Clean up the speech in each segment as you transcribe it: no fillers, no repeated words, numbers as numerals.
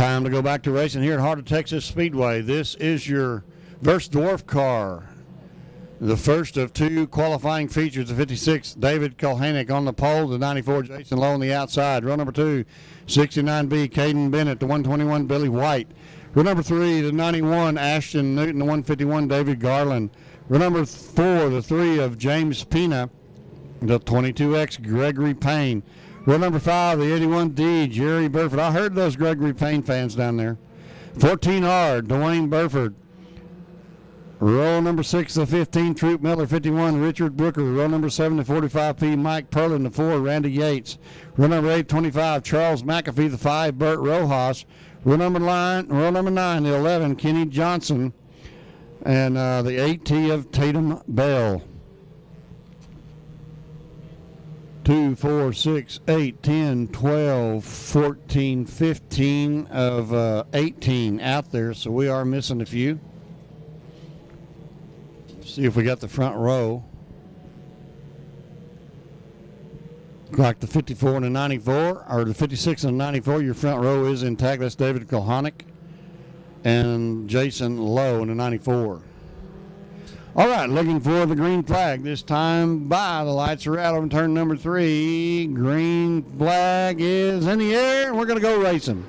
Time to go back to racing here at Heart of Texas Speedway. This is your Verse Dwarf car. The first of two qualifying features, the 56, David Kulhanek on the pole, the 94, Jason Lowe on the outside. Row number 2, 69B, Caden Bennett, the 121, Billy White. Row number 3, the 91, Ashton Newton, the 151, David Garland. Row number 4, the 3 of James Pina, the 22X, Gregory Payne. Row number 5, the 81D, Jerry Burford. I heard those Gregory Payne fans down there. 14R, Dwayne Burford. Row number 6, the 15, Troop Miller, 51, Richard Brooker. Row number 7, the 45P, Mike Perlin, the 4, Randy Yates. Row number 8, 25, Charles McAfee, the 5, Bert Rojas. Row number 9, the 11, Kenny Johnson. And the 8T of Tatum Bell. 2, 4, 6, 8, 10, 12, 14, 15 of 18 out there, so we are missing a few. See if we got the front row. Like the 54 and the 94, or the 56 and the 94, your front row is intact. That's David Kulhanek and Jason Lowe in the 94. All right, looking for the green flag. This time by the lights are out on turn number 3. Green flag is in the air, and we're going to go racing.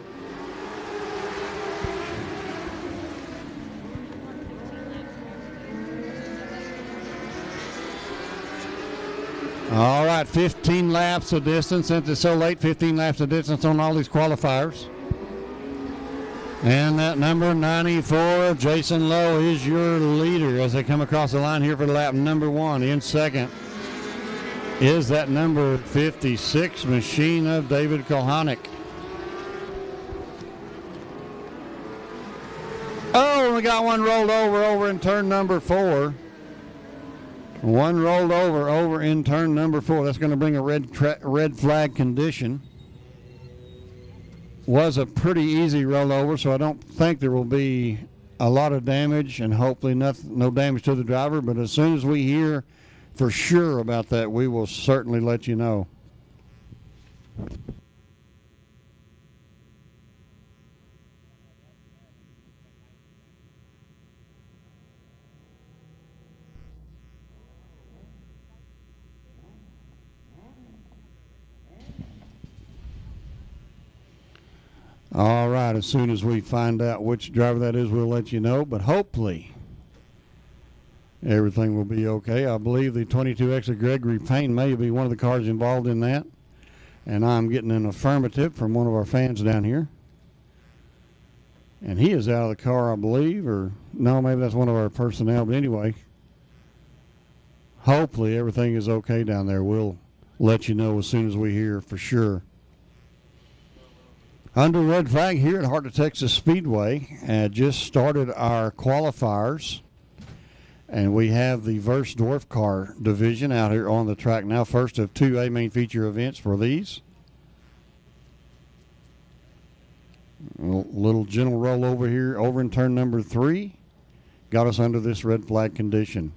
All right, 15 laps of distance. Since it's so late, 15 laps of distance on all these qualifiers. And that number 94, Jason Lowe, is your leader as they come across the line here for lap number 1. In second is that number 56, Machine of David Kulhanek. Oh, we got one rolled over in turn number 4. One rolled over in turn number 4. That's going to bring a red flag condition. Was a pretty easy rollover, so I don't think there will be a lot of damage, and hopefully no damage to the driver. But as soon as we hear for sure about that, we will certainly let you know. All right, as soon as we find out which driver that is, we'll let you know. But hopefully everything will be okay. I believe the 22X of Gregory Payne may be one of the cars involved in that. And I'm getting an affirmative from one of our fans down here. And he is out of the car, I believe. Or, no, maybe that's one of our personnel. But anyway, hopefully everything is okay down there. We'll let you know as soon as we hear for sure. Under red flag here at Heart of Texas Speedway, just started our qualifiers, and we have the Verse Dwarf car division out here on the track now. First of 2 A main feature events for these. A little gentle roll over here, over in turn number 3, got us under this red flag condition.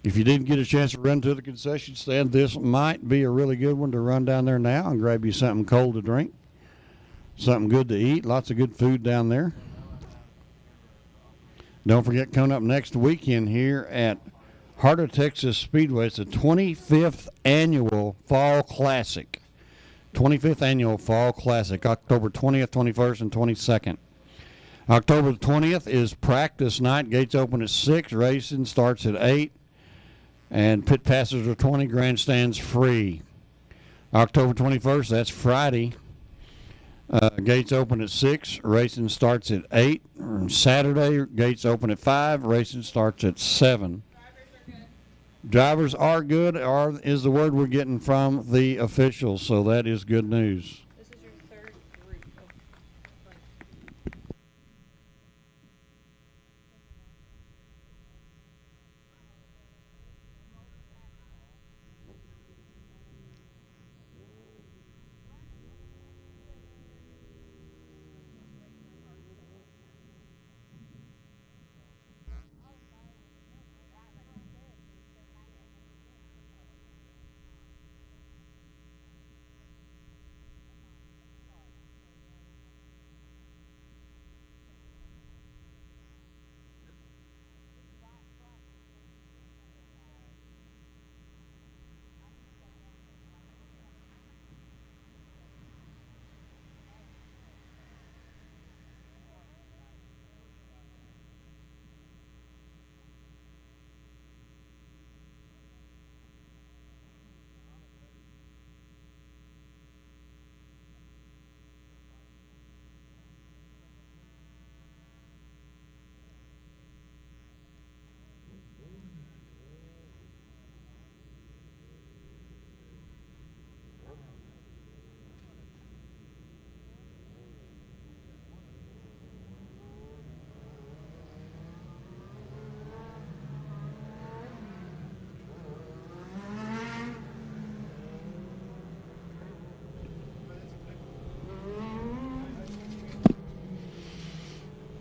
If you didn't get a chance to run to the concession stand, this might be a really good one to run down there now and grab you something cold to drink, something good to eat, lots of good food down there. Don't forget, coming up next weekend here at Heart of Texas Speedway, it's the 25th Annual Fall Classic. 25th Annual Fall Classic, October 20th, 21st, and 22nd. October 20th is practice night. Gates open at 6. Racing starts at 8. And pit passes are 20, grandstands free. October 21st, that's Friday. Gates open at 6, racing starts at 8. Saturday, gates open at 5, racing starts at 7. Drivers are good, is the word we're getting from the officials, so that is good news. This is your third group of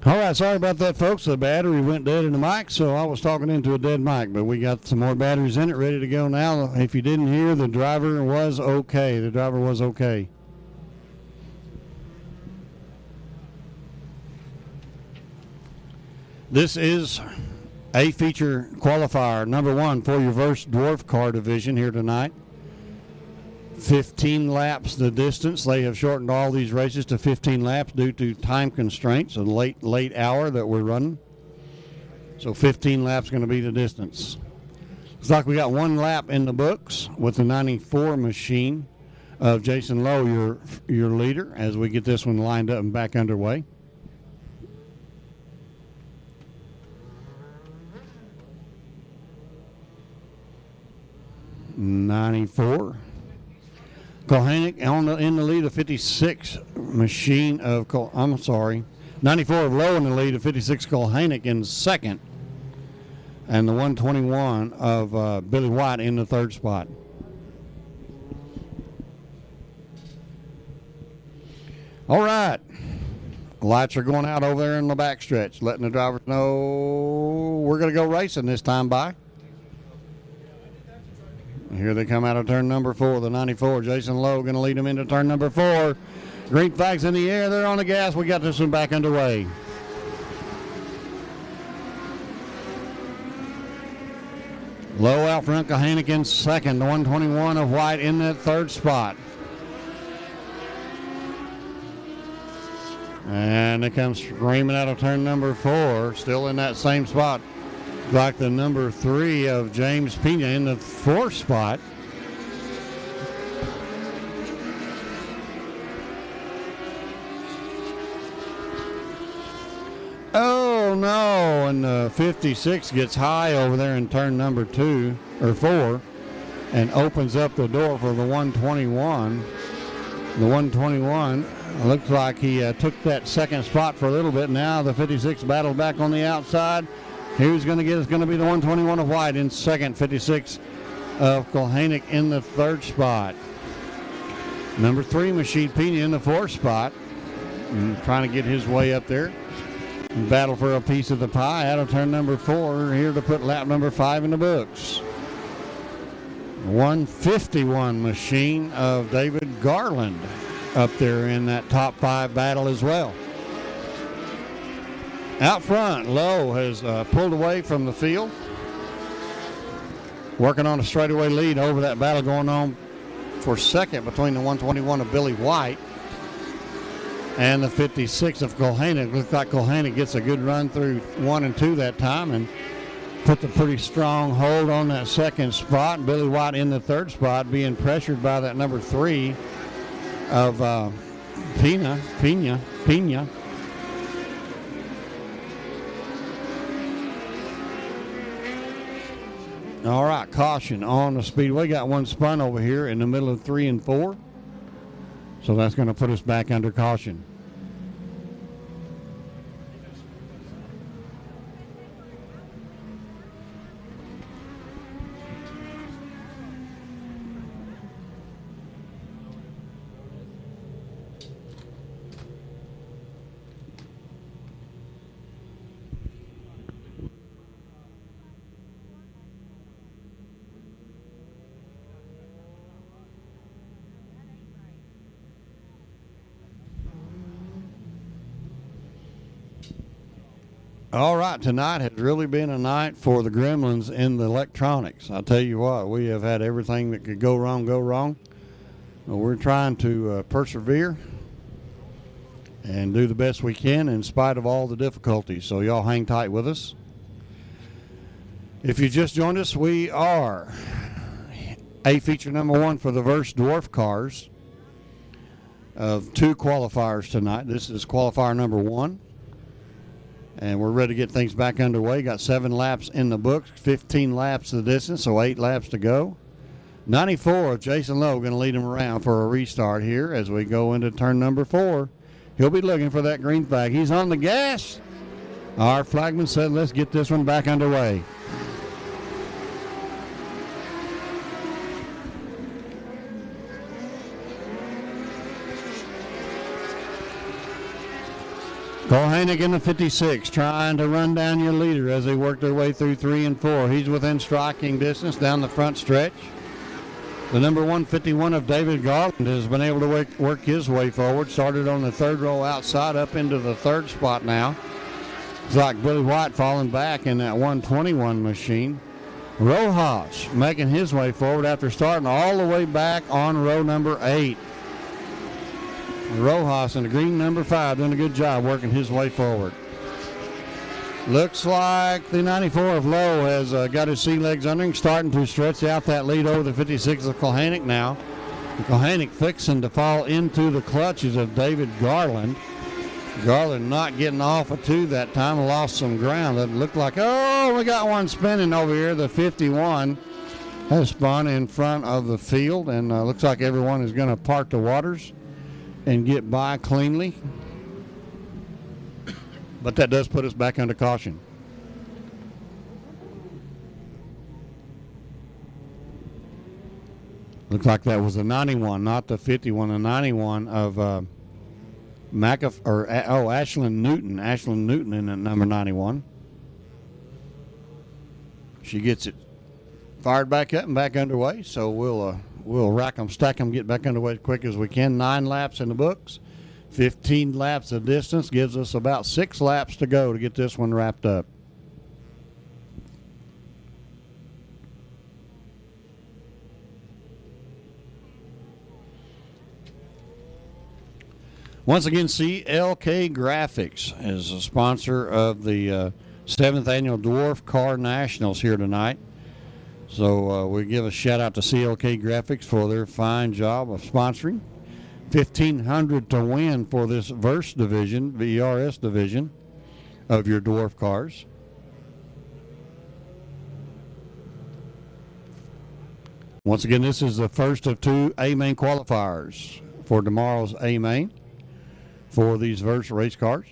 All right, sorry about that, folks. The battery went dead in the mic, so I was talking into a dead mic, but we got some more batteries in it, ready to go now. If you didn't hear, the driver was okay. The driver was okay. This is a feature qualifier, number one for your Verse Dwarf car division here tonight. 15 laps the distance. They have shortened all these races to 15 laps due to time constraints, a late hour that we're running. So 15 laps going to be the distance. Looks like we got one lap in the books with the 94 machine of Jason Lowe, your leader, as we get this one lined up and back underway. '94. Kohanek in the lead of 56 machine of 94 of Lowe in the lead of 56 Kohanek in second, and the 121 of Billy White in the third spot. All right, lights are going out over there in the backstretch, letting the drivers know we're going to go racing this time by. Here they come out of turn number 4, the 94. Jason Lowe going to lead them into turn number 4. Green flags in the air. They're on the gas. We got this one back underway. Lowe out front. Kohanek in second. The 121 of White in that third spot. And they come screaming out of turn number 4. Still in that same spot. Like the number 3 of James Pena in the fourth spot. Oh no, and the 56 gets high over there in turn number 2 or 4 and opens up the door for the 121. The 121 looks like he took that second spot for a little bit. Now the 56 battled back on the outside. Who's going to get is going to be the 121 of White in second, 56 of Kohanek in the third spot. Number 3, Machine Pena in the fourth spot. Trying to get his way up there. Battle for a piece of the pie out of turn number 4. Here to put lap number 5 in the books. 151 Machine of David Garland up there in that top 5 battle as well. Out front, Lowe has pulled away from the field, working on a straightaway lead over that battle going on for second between the 121 of Billy White and the 56 of Kohanek. Looks like Kohanek gets a good run through 1 and 2 that time and puts a pretty strong hold on that second spot. Billy White in the third spot being pressured by that number 3 of Pena. All right, caution on the speedway. Got one spun over here in the middle of 3 and 4. So that's going to put us back under caution. All right, tonight has really been a night for the gremlins in the electronics. I'll tell you what, we have had everything that could go wrong. We're trying to persevere and do the best we can in spite of all the difficulties. So y'all hang tight with us. If you just joined us, we are a feature number 1 for the Verse Dwarf cars of 2 qualifiers tonight. This is qualifier number 1. And we're ready to get things back underway. Got 7 laps in the books, 15 laps the distance, so 8 laps to go. 94 of Jason Lowe going to lead him around for a restart here as we go into turn number 4. He'll be looking for that green flag. He's on the gas. Our flagman said, let's get this one back underway. Kohanek in the 56 trying to run down your leader as they work their way through 3 and 4. He's within striking distance down the front stretch. The number 151 of David Garland has been able to work his way forward. Started on the third row outside up into the third spot now. It's like Billy White falling back in that 121 machine. Rojas making his way forward after starting all the way back on row number 8. Rojas in the green number 5 doing a good job working his way forward. Looks like the 94 of Lowe has got his sea legs under him, starting to stretch out that lead over the 56 of Kohanek now. Kohanek fixing to fall into the clutches of David Garland. Garland not getting off of 2 that time, lost some ground. It looked like, oh, we got one spinning over here. The 51 has spun in front of the field, and looks like everyone is going to part the waters and get by cleanly. But that does put us back under caution. Looks like that was the 91, not the 51, the 91 of Ashlyn Newton. Ashlyn Newton in at number 91. She gets it fired back up and back underway, so we'll rack them, stack them, get back underway as quick as we can. 9 laps in the books. 15 laps of distance gives us about 6 laps to go to get this one wrapped up. Once again, CLK Graphics is a sponsor of the 7th Annual Dwarf Car Nationals here tonight. So we give a shout out to CLK Graphics for their fine job of sponsoring. $1,500 to win for this VERS division, VERS division of your Dwarf cars. Once again, this is the first of 2 A-Main qualifiers for tomorrow's A-Main for these VERS race cars.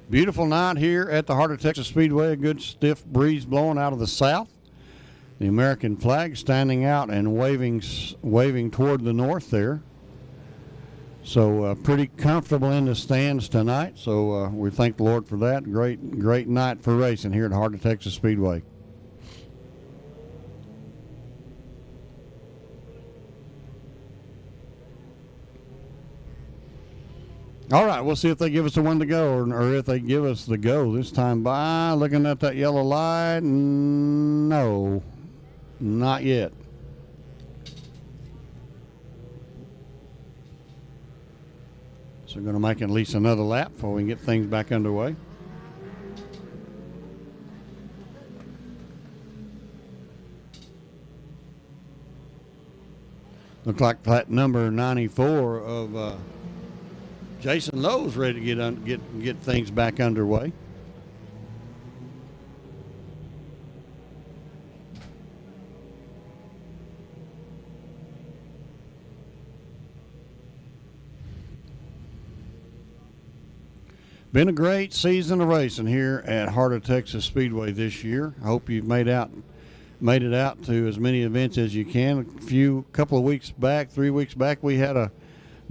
Beautiful night here at the heart of Texas Speedway. A good stiff breeze blowing out of the south. The American flag standing out and waving toward the north there. So pretty comfortable in the stands tonight. So we thank the Lord for that. Great night for racing here at the heart of Texas Speedway. All right, we'll see if they give us the one to go or if they give us the go this time by. Looking at that yellow light, no, not yet. So we're going to make at least another lap before we can get things back underway. Looks like that number 94 of Jason Lowe's ready to get things back underway. Been a great season of racing here at Heart of Texas Speedway this year. I hope you've made it out to as many events as you can. Couple of weeks back, 3 weeks back, we had a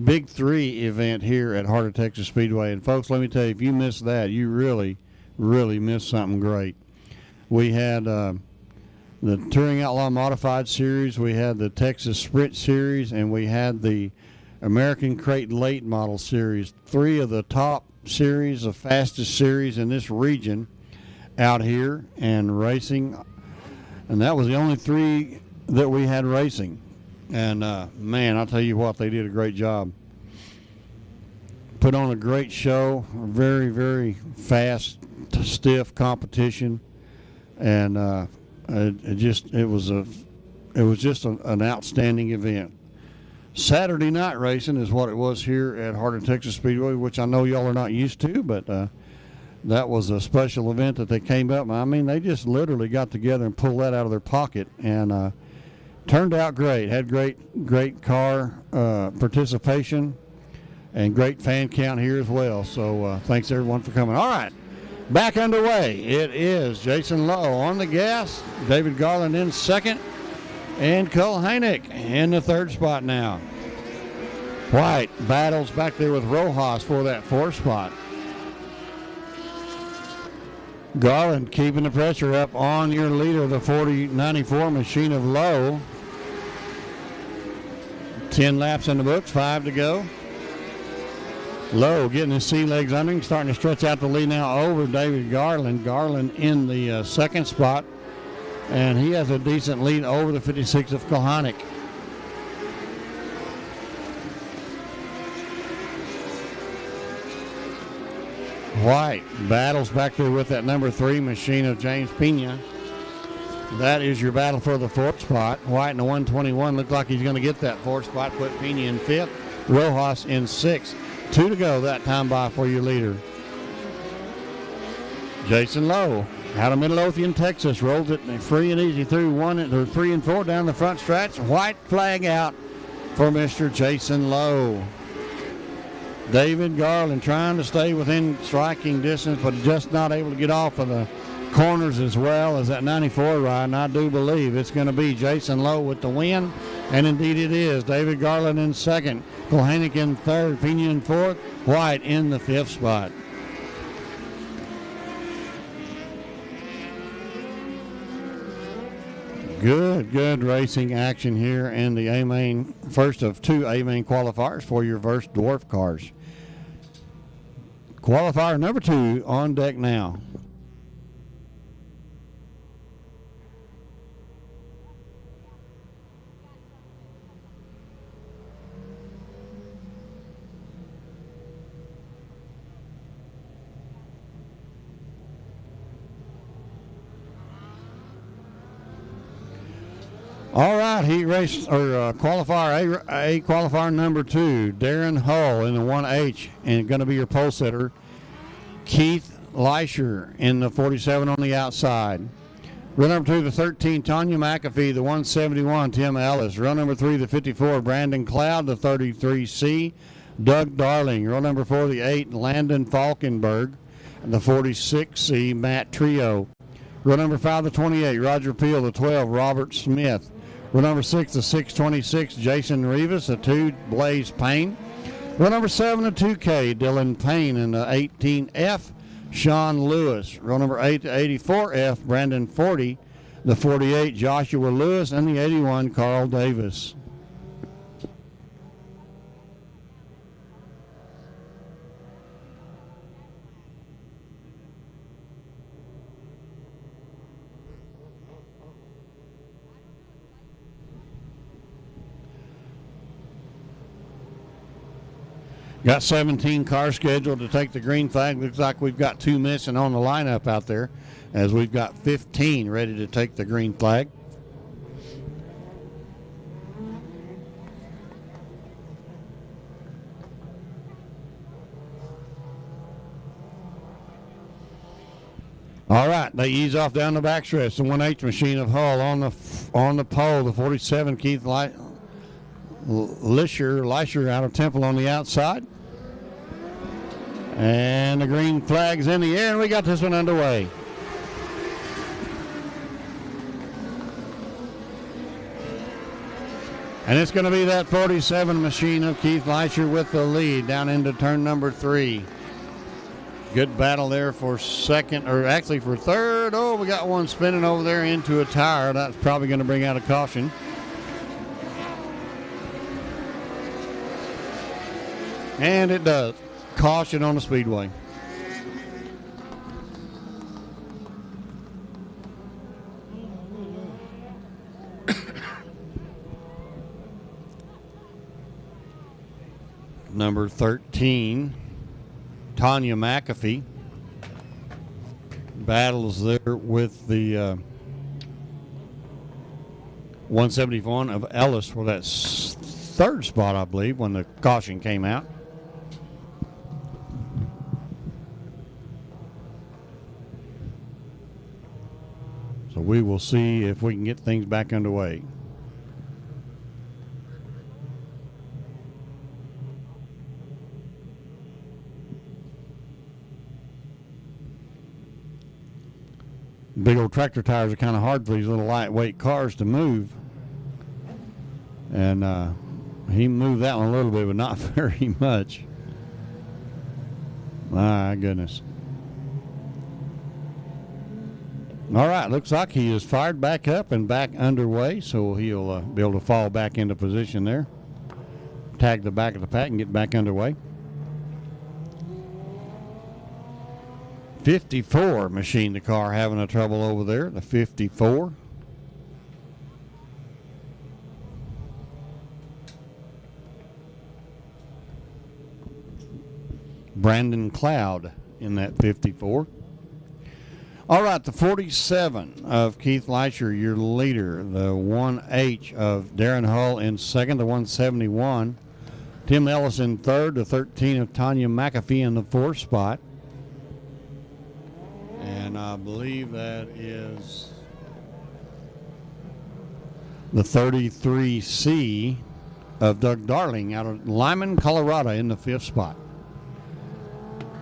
Big 3 event here at Heart of Texas Speedway. And folks, let me tell you, if you missed that, you really, really missed something great. We had the Touring Outlaw Modified Series, we had the Texas Sprint Series, and we had the American Crate Late Model Series. 3 of the top series, the fastest series in this region out here and racing. And that was the only 3 that we had racing. And, man, I'll tell you what, they did a great job. Put on a great show, a very, very fast, stiff competition. And it was just an outstanding event. Saturday night racing is what it was here at Heart of Texas Speedway, which I know y'all are not used to, but that was a special event that they came up. I mean, they just literally got together and pulled that out of their pocket, and turned out great. Had great car participation and great fan count here as well. So thanks everyone for coming. All right, back underway. It is Jason Lowe on the gas, David Garland in second, And Kulhanek in the third spot now. White battles back there with Rojas for that fourth spot. Garland keeping the pressure up on your leader, the 4094 Machine of Low. 10 laps in the books, 5 to go. Low getting his sea legs under him, starting to stretch out the lead now over David Garland. Garland in the second spot, and he has a decent lead over the 56 of Kulhanek. White battles back there with that number 3 Machine of James Pena. That is your battle for the fourth spot. White in the 121 looks like he's going to get that fourth spot. Put Pena in fifth. Rojas in sixth. 2 to go that time by for your leader. Jason Lowe out of Midlothian, Texas, rolls it free and easy through 3 and 4 down the front stretch. White flag out for Mr. Jason Lowe. David Garland trying to stay within striking distance, but just not able to get off of the corners as well as that 94 ride. And I do believe it's going to be Jason Lowe with the win, and indeed it is. David Garland in second, Kulhanek in third, Pena in fourth, White in the fifth spot. Good racing action here in the A-Main, first of 2 A-Main qualifiers for your Verse Dwarf cars. Qualifier number 2 on deck now. All right, heat race or qualifier A qualifier number 2, Darren Hull in the 1H, and going to be your pole sitter. Keith Leisher in the 47 on the outside. Row number 2, the 13, Tanya McAfee, the 171, Tim Ellis. Row number 3, the 54, Brandon Cloud, the 33C, Doug Darling. Row number 4, the 8, Landon Falkenberg, and the 46C, Matt Trio. Row number 5, the 28, Roger Peel, the 12, Robert Smith. Row number 6, the 626, Jason Rivas, the 2, Blaze Payne. Row number 7, the 2K, Dylan Payne, and the 18F, Sean Lewis. Row number 8, the 84F, Brandon 40, the 48, Joshua Lewis, and the 81, Carl Davis. Got 17 cars scheduled to take the green flag. Looks like we've got 2 missing on the lineup out there, as we've got 15 ready to take the green flag. All right, they ease off down the backstretch. The 1H Machine of Hull on the pole. The 47 Keith Leisher out of Temple on the outside. And the green flag's in the air, and we got this one underway. And it's going to be that 47 Machine of Keith Leisher with the lead down into turn number 3. Good battle there for second, or actually for third. Oh, we got one spinning over there into a tire. That's probably going to bring out a caution. And it does. Caution on the speedway. Number 13, Tanya McAfee, battles there with the 171 of Ellis for that third spot, I believe, when the caution came out. So we will see if we can get things back underway. Big old tractor tires are kind of hard for these little lightweight cars to move. And he moved that one a little bit, but not very much. My goodness. All right, looks like he is fired back up and back underway, so he'll be able to fall back into position there. Tag the back of the pack and get back underway. 54 machine the car having a trouble over there, the 54. Brandon Cloud in that 54. All right, the 47 of Keith Leisher, your leader. The 1H of Darren Hull in second, the 171. Tim Ellis in third, the 13 of Tanya McAfee in the fourth spot. And I believe that is the 33C of Doug Darling out of Lyman, Colorado in the fifth spot.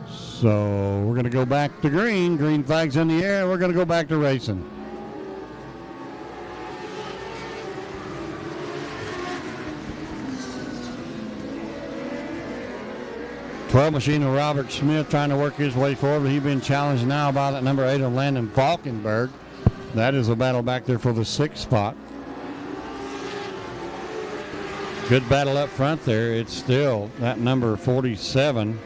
So we're going to go back to green. Green flag's in the air. We're going to go back to racing. Machine of Robert Smith trying to work his way forward. He's been challenged now by that number 8 of Landon Falkenberg. That is a battle back there for the sixth spot. Good battle up front there. It's still that number 47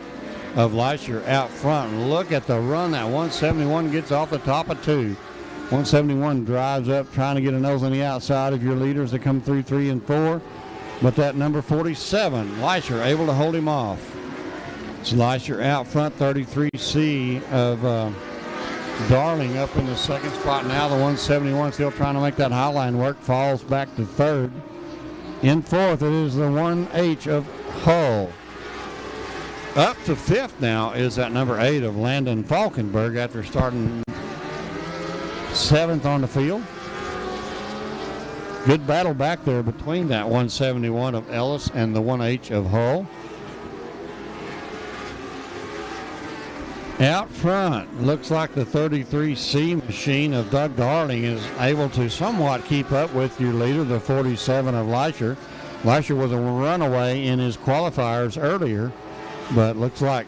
of Leisher out front. Look at the run. That 171 gets off the top of 2. 171 drives up trying to get a nose on the outside of your leaders that come through 3 and 4. But that number 47, Leisher, able to hold him off. It's Leisher out front, 33C of Darling up in the second spot now. The 171 still trying to make that high line work. Falls back to third. In fourth, it is the 1H of Hull. Up to fifth now is that number 8 of Landon Falkenberg after starting seventh on the field. Good battle back there between that 171 of Ellis and the 1H of Hull. Out front, looks like the 33C machine of Doug Darling is able to somewhat keep up with your leader, the 47 of Leisher. Leisher was a runaway in his qualifiers earlier, but looks like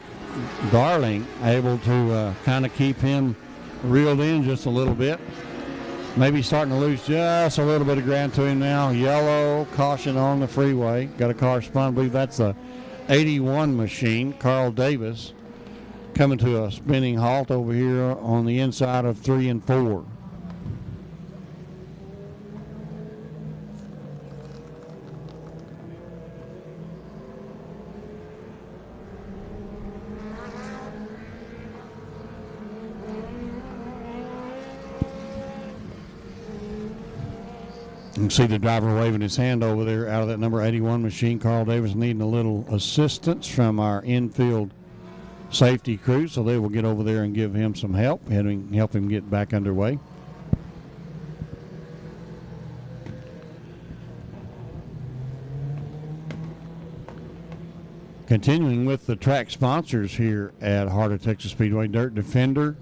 Darling able to kind of keep him reeled in just a little bit. Maybe starting to lose just a little bit of ground to him now. Yellow, caution on the freeway. Got a car spun. I believe that's the 81 machine, Carl Davis, coming to a spinning halt over here on the inside of 3 and 4. You can see the driver waving his hand over there out of that number 81 machine. Carl Davis needing a little assistance from our infield safety crew, so they will get over there and give him some help, help him get back underway. Continuing with the track sponsors here at Heart of Texas Speedway: Dirt Defender,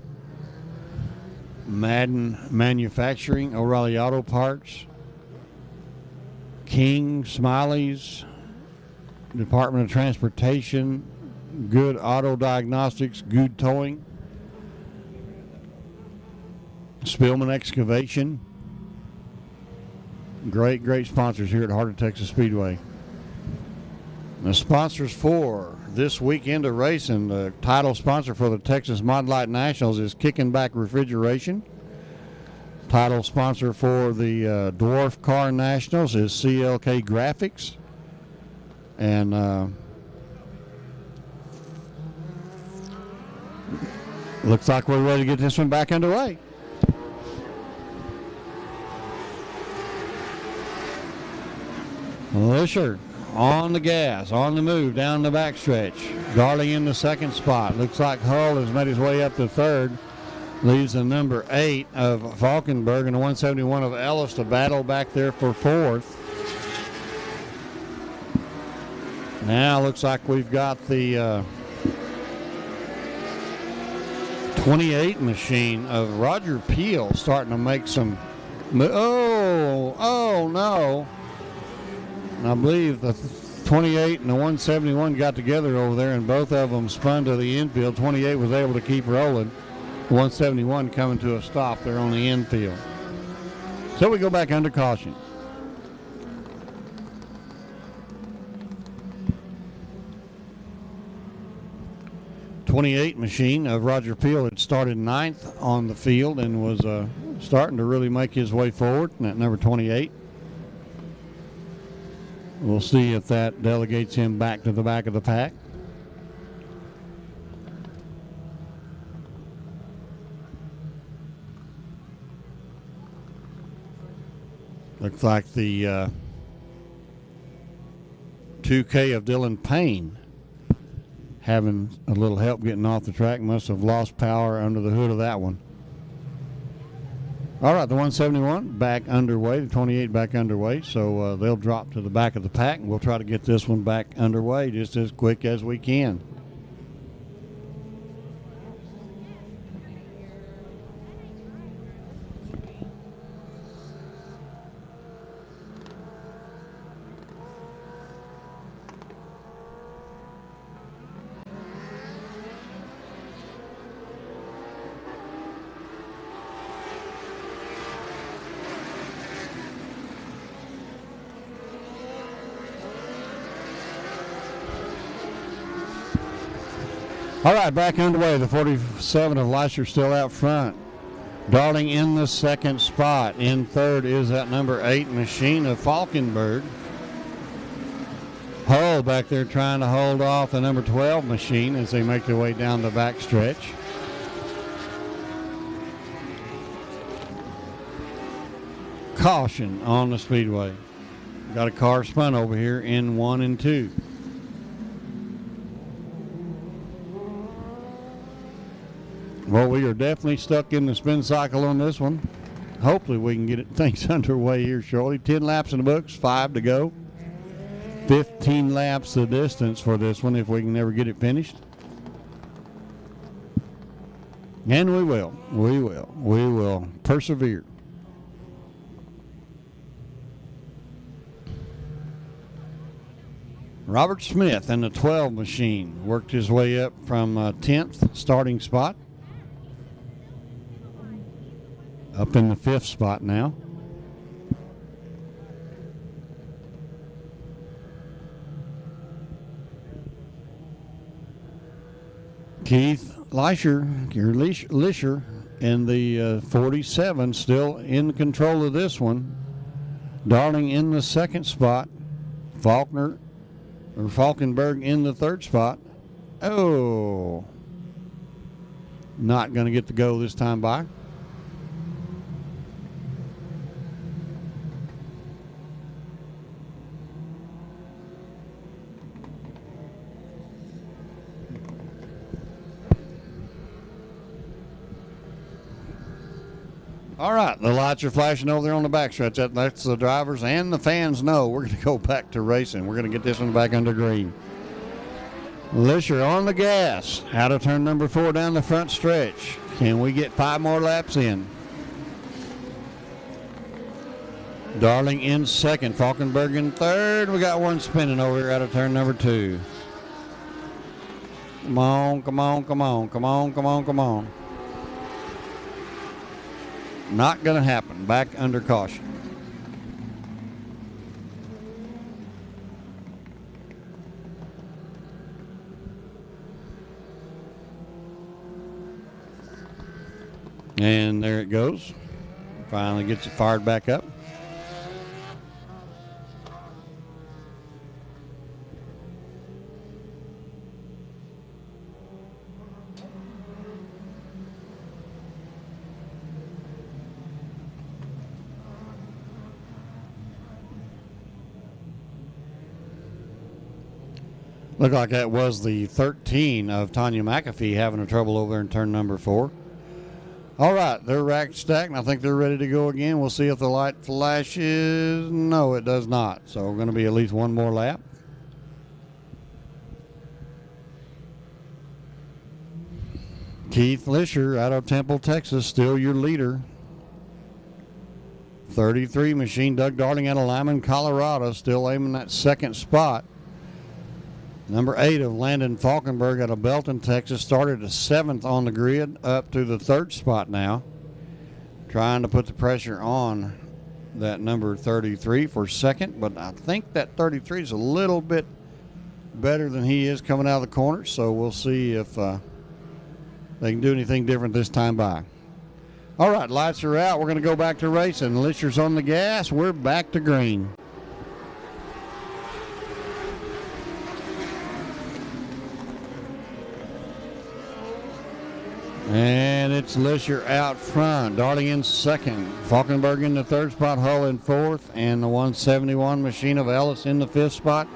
Madden Manufacturing, O'Reilly Auto Parts, King Smiley's, Department of Transportation, Good Auto Diagnostics, Good Towing, Spillman Excavation. Great sponsors here at Heart of Texas Speedway. The sponsors for this weekend of racing, the title sponsor for the Texas Mod Lite Nationals is Kicking Back Refrigeration. Title sponsor for the Dwarf Car Nationals is CLK Graphics. And looks like we're ready to get this one back underway. Leisher on the gas, on the move, down the backstretch. Darling in the second spot. Looks like Hull has made his way up to third. Leaves the number 8 of Falkenberg and the 171 of Ellis to battle back there for fourth. Now looks like we've got the 28 machine of Roger Peel starting to make some. Oh no. and I believe the 28 and the 171 got together over there, and both of them spun to the infield. 28 was able to keep rolling. 171 coming to a stop there on the infield. So we go back under caution. '28 machine of Roger Peel had started ninth on the field and was starting to really make his way forward. And at number 28. We'll see if that delegates him back to the back of the pack. Looks like the 2K of Dylan Payne having a little help getting off the track. Must have lost power under the hood of that one. All right, the 171 back underway, the 28 back underway, so they'll drop to the back of the pack, and we'll try to get this one back underway just as quick as we can. All right, back underway. The 47 of Leisure still out front. Darling in the second spot. In third is that number 8 machine of Falkenberg. Hull back there trying to hold off the number 12 machine as they make their way down the back stretch. Caution on the speedway. Got a car spun over here in 1 and 2. Well, we are definitely stuck in the spin cycle on this one. Hopefully we can get things underway here shortly. 10 laps in the books, 5 to go. 15 laps the distance for this one if we can never get it finished. And we will. We will persevere. Robert Smith and the 12 machine worked his way up from 10th starting spot. Up in the 5th spot now. Keith Lisher in the 47 still in control of this one. Darling in the 2nd spot. Falkenberg in the 3rd spot. Oh, not going to get the go this time by. All right, the lights are flashing over there on the backstretch. That's the drivers and the fans know we're going to go back to racing. We're going to get this one back under green. Lisher on the gas. Out of turn number 4 down the front stretch. Can we get 5 more laps in? Darling in 2nd. Falkenberg in 3rd. We got one spinning over here out of turn number 2. Come on, come on, come on, come on, come on, come on. Not going to happen. Back under caution. And there it goes. Finally gets it fired back up. Looked like that was the 13 of Tanya McAfee having a trouble over there in turn number 4. All right, they're racked stacked, and I think they're ready to go again. We'll see if the light flashes. No, it does not. So we're going to be at least one more lap. Keith Lisher out of Temple, Texas, still your leader. 33 machine Doug Darting out of Lyman, Colorado, still aiming that second spot. Number 8 of Landon Falkenberg out of Belton, Texas, started a 7th on the grid, up to the 3rd spot now. Trying to put the pressure on that number 33 for second, but I think that 33 is a little bit better than he is coming out of the corner, so we'll see if they can do anything different this time by. All right, lights are out. We're going to go back to racing. Lister's on the gas. We're back to green. And it's Lisher out front, Darting in second. Falkenberg in the 3rd spot, Hull in 4th, and the 171 machine of Ellis in the 5th spot.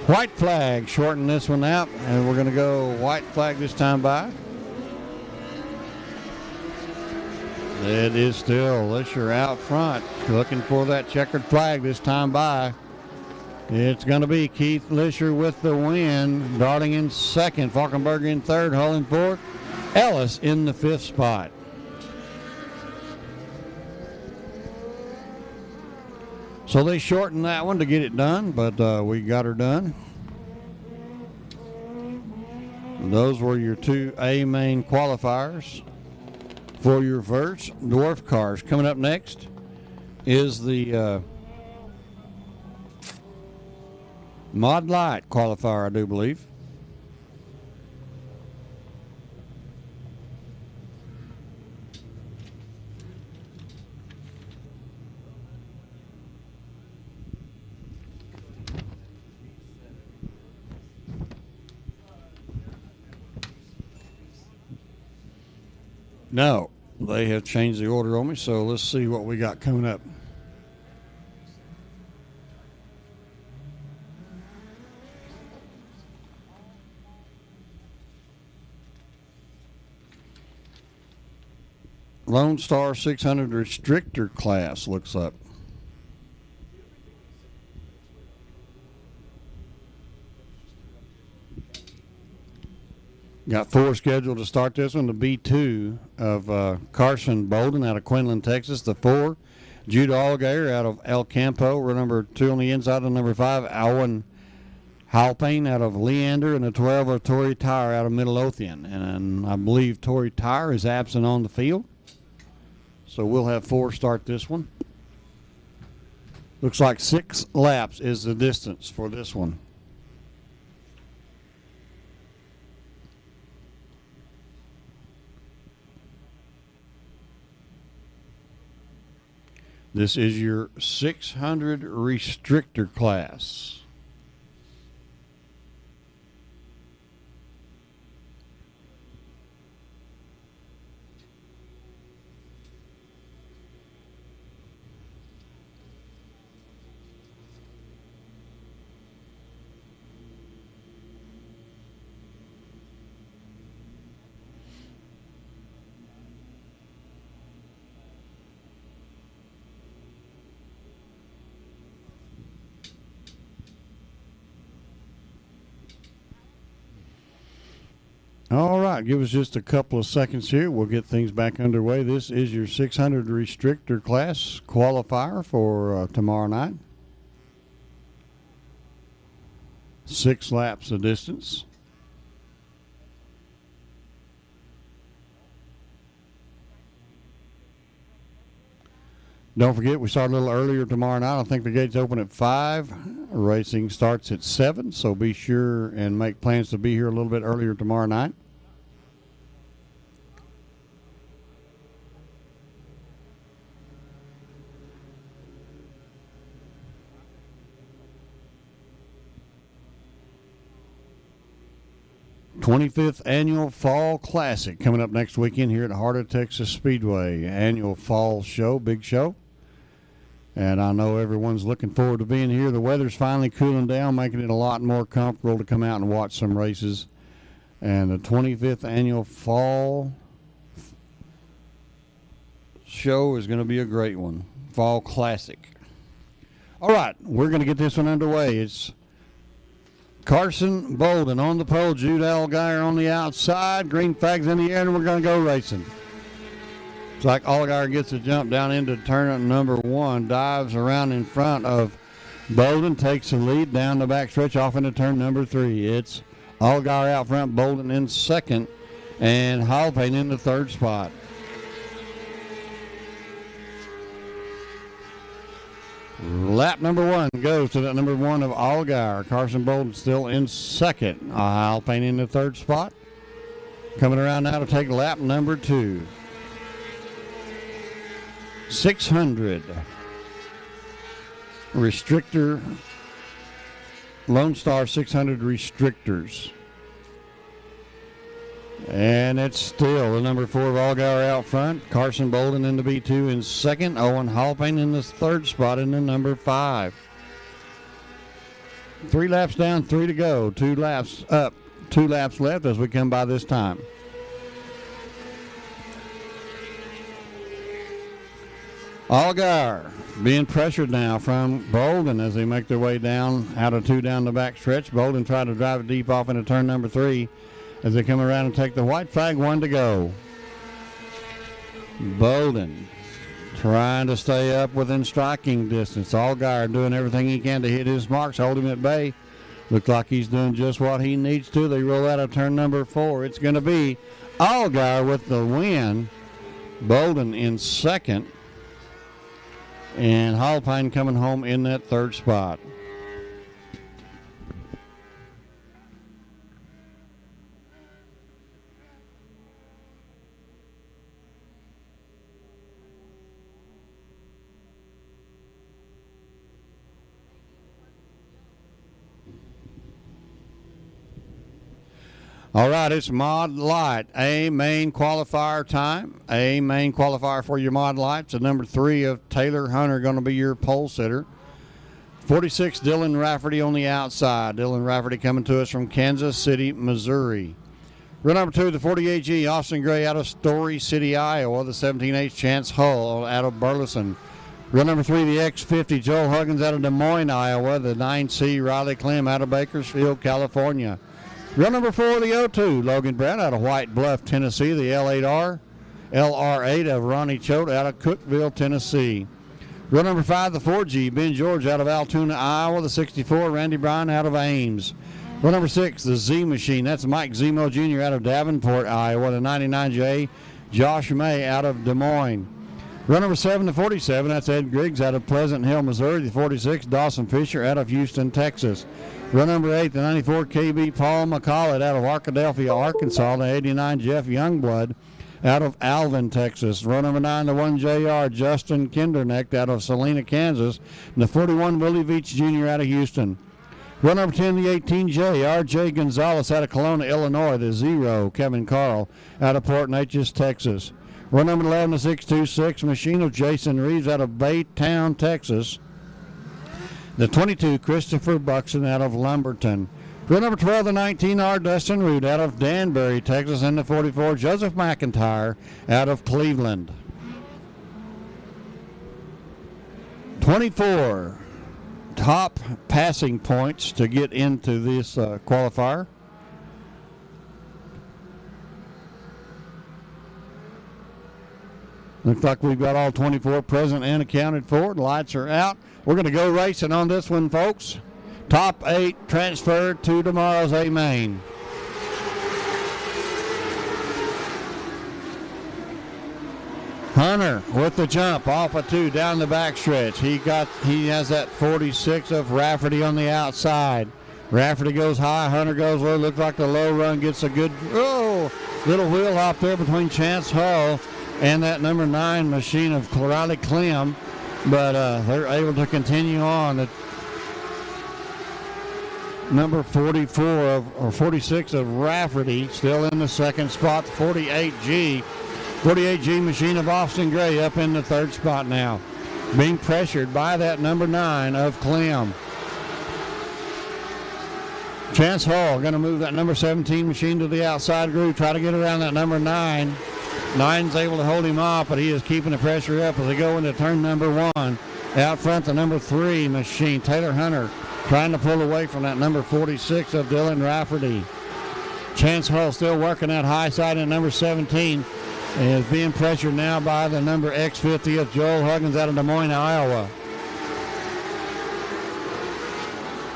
White flag, shorten this one out, and we're going to go white flag this time by. It is still Lisher out front, looking for that checkered flag this time by. It's going to be Keith Lisher with the win, Darting in second, Falkenberg in 3rd, Hull in 4th. Ellis in the 5th spot. So they shortened that one to get it done, but we got her done. And those were your 2 A main qualifiers for your first Dwarf cars. Coming up next is the Mod Lite qualifier, I do believe. No, they have changed the order on me, so let's see what we got coming up. Lone Star 600 restrictor class looks up. Got 4 scheduled to start this one. The B2 of Carson Bolden out of Quinlan, Texas. The 4, Judah Allgaier out of El Campo. We're number 2 on the inside of number 5, Alwyn Halpane out of Leander. And the 12 of Torrey Tire out of Midlothian. And I believe Torrey Tire is absent on the field. So we'll have 4 start this one. Looks like 6 laps is the distance for this one. This is your 600 restrictor class. All right, give us just a couple of seconds here. We'll get things back underway. This is your 600 restrictor class qualifier for tomorrow night. 6 laps of distance. Don't forget, we start a little earlier tomorrow night. I think the gates open at 5. Racing starts at 7, so be sure and make plans to be here a little bit earlier tomorrow night. '25th Annual Fall Classic coming up next weekend here at Heart of Texas Speedway. Annual Fall Show, big show. And I know everyone's looking forward to being here. The weather's finally cooling down, making it a lot more comfortable to come out and watch some races. And the 25th Annual Fall Show is going to be a great one. Fall Classic. All right, we're going to get this one underway. It's Carson Bolden on the pole, Jude Allgaier on the outside, green flags in the air, and we're going to go racing. It's like Allgaier gets a jump down into turn number 1, dives around in front of Bolden, takes the lead down the backstretch off into turn number 3. It's Allgaier out front, Bolden in second, and Hallpain in the third spot. Lap number 1 goes to that number 1 of Allgaier. Carson Bolden still in second. Hallpain in the third spot. Coming around now to take lap number 2. 600 restrictor, Lone Star 600 restrictors. And it's still the number 4 of Allgaier out front. Carson Bolden in the B2 in second. Owen Hallpain in the third spot in the number 5. 3 laps down, 3 to go. 2 laps up, 2 laps left as we come by this time. Allgaier being pressured now from Bolden as they make their way down out of 2 down the back stretch. Bolden tried to drive it deep off into turn number 3 as they come around and take the white flag. 1 to go. Bolden trying to stay up within striking distance. Allgaier doing everything he can to hit his marks, hold him at bay. Looks like he's doing just what he needs to. They roll out of turn number 4. It's going to be Allgaier with the win. Bolden in second. And Hallpain coming home in that third spot. All right, it's Mod Lite, a main qualifier time. A main qualifier for your Mod Lites. The number 3 of Taylor Hunter going to be your pole sitter. 46, Dylan Rafferty on the outside. Dylan Rafferty coming to us from Kansas City, Missouri. Row number 2, the 48G, Austin Gray out of Story City, Iowa. The 17H, Chance Hull out of Burleson. Row number 3, the X50, Joel Huggins out of Des Moines, Iowa. The 9C, Riley Clem out of Bakersfield, California. Row number 4, the O2, Logan Brown out of White Bluff, Tennessee. The L8R, LR8 of Ronnie Choate out of Cookeville, Tennessee. Row number 5, the 4G, Ben George out of Altoona, Iowa. The 64, Randy Bryan out of Ames. Row number 6, the Z Machine, that's Mike Zemo Jr. out of Davenport, Iowa. The 99J, Josh May out of Des Moines. Row number 7, the 47, that's Ed Griggs out of Pleasant Hill, Missouri. The 46, Dawson Fisher out of Houston, Texas. Row number 8, the 94 KB, Paul McCollett out of Arkadelphia, Arkansas. The 89, Jeff Youngblood out of Alvin, Texas. Row number 9, the 1JR, Justin Kindernecht out of Salina, Kansas. And the 41, Willie Veach Jr. out of Houston. Row number 10, the 18J, RJ Gonzalez out of Kelowna, Illinois. The 0, Kevin Carl out of Port Neches, Texas. Row number 11, the 626, Machine of Jason Reeves out of Baytown, Texas. The 22, Christopher Buxton out of Lumberton. Row number 12, the 19R, Dustin Root out of Danbury, Texas. And the 44, Joseph McIntyre out of Cleveland. 24 top passing points to get into this qualifier. Looks like we've got all 24 present and accounted for. The lights are out. We're going to go racing on this one, folks. Top 8 transferred to tomorrow's A main. Hunter with the jump off of 2 down the backstretch. He has that 46 of Rafferty on the outside. Rafferty goes high, Hunter goes low. Looks like the low run gets a good little wheel hop there between Chance Hull and that number 9 Machine of Riley Clem. But they're able to continue on. The number 46 of Rafferty still in the second spot. 48G Machine of Austin Gray up in the third spot now, being pressured by that number 9 of Clem. Chance Hall going to move that number 17 Machine to the outside groove, try to get around that number 9. 9's able to hold him off, but he is keeping the pressure up as they go into turn number 1. Out front, the number 3 Machine, Taylor Hunter, trying to pull away from that number 46 of Dylan Rafferty. Chance Hull still working that high side at number 17. And is being pressured now by the number X50 of Joel Huggins out of Des Moines, Iowa.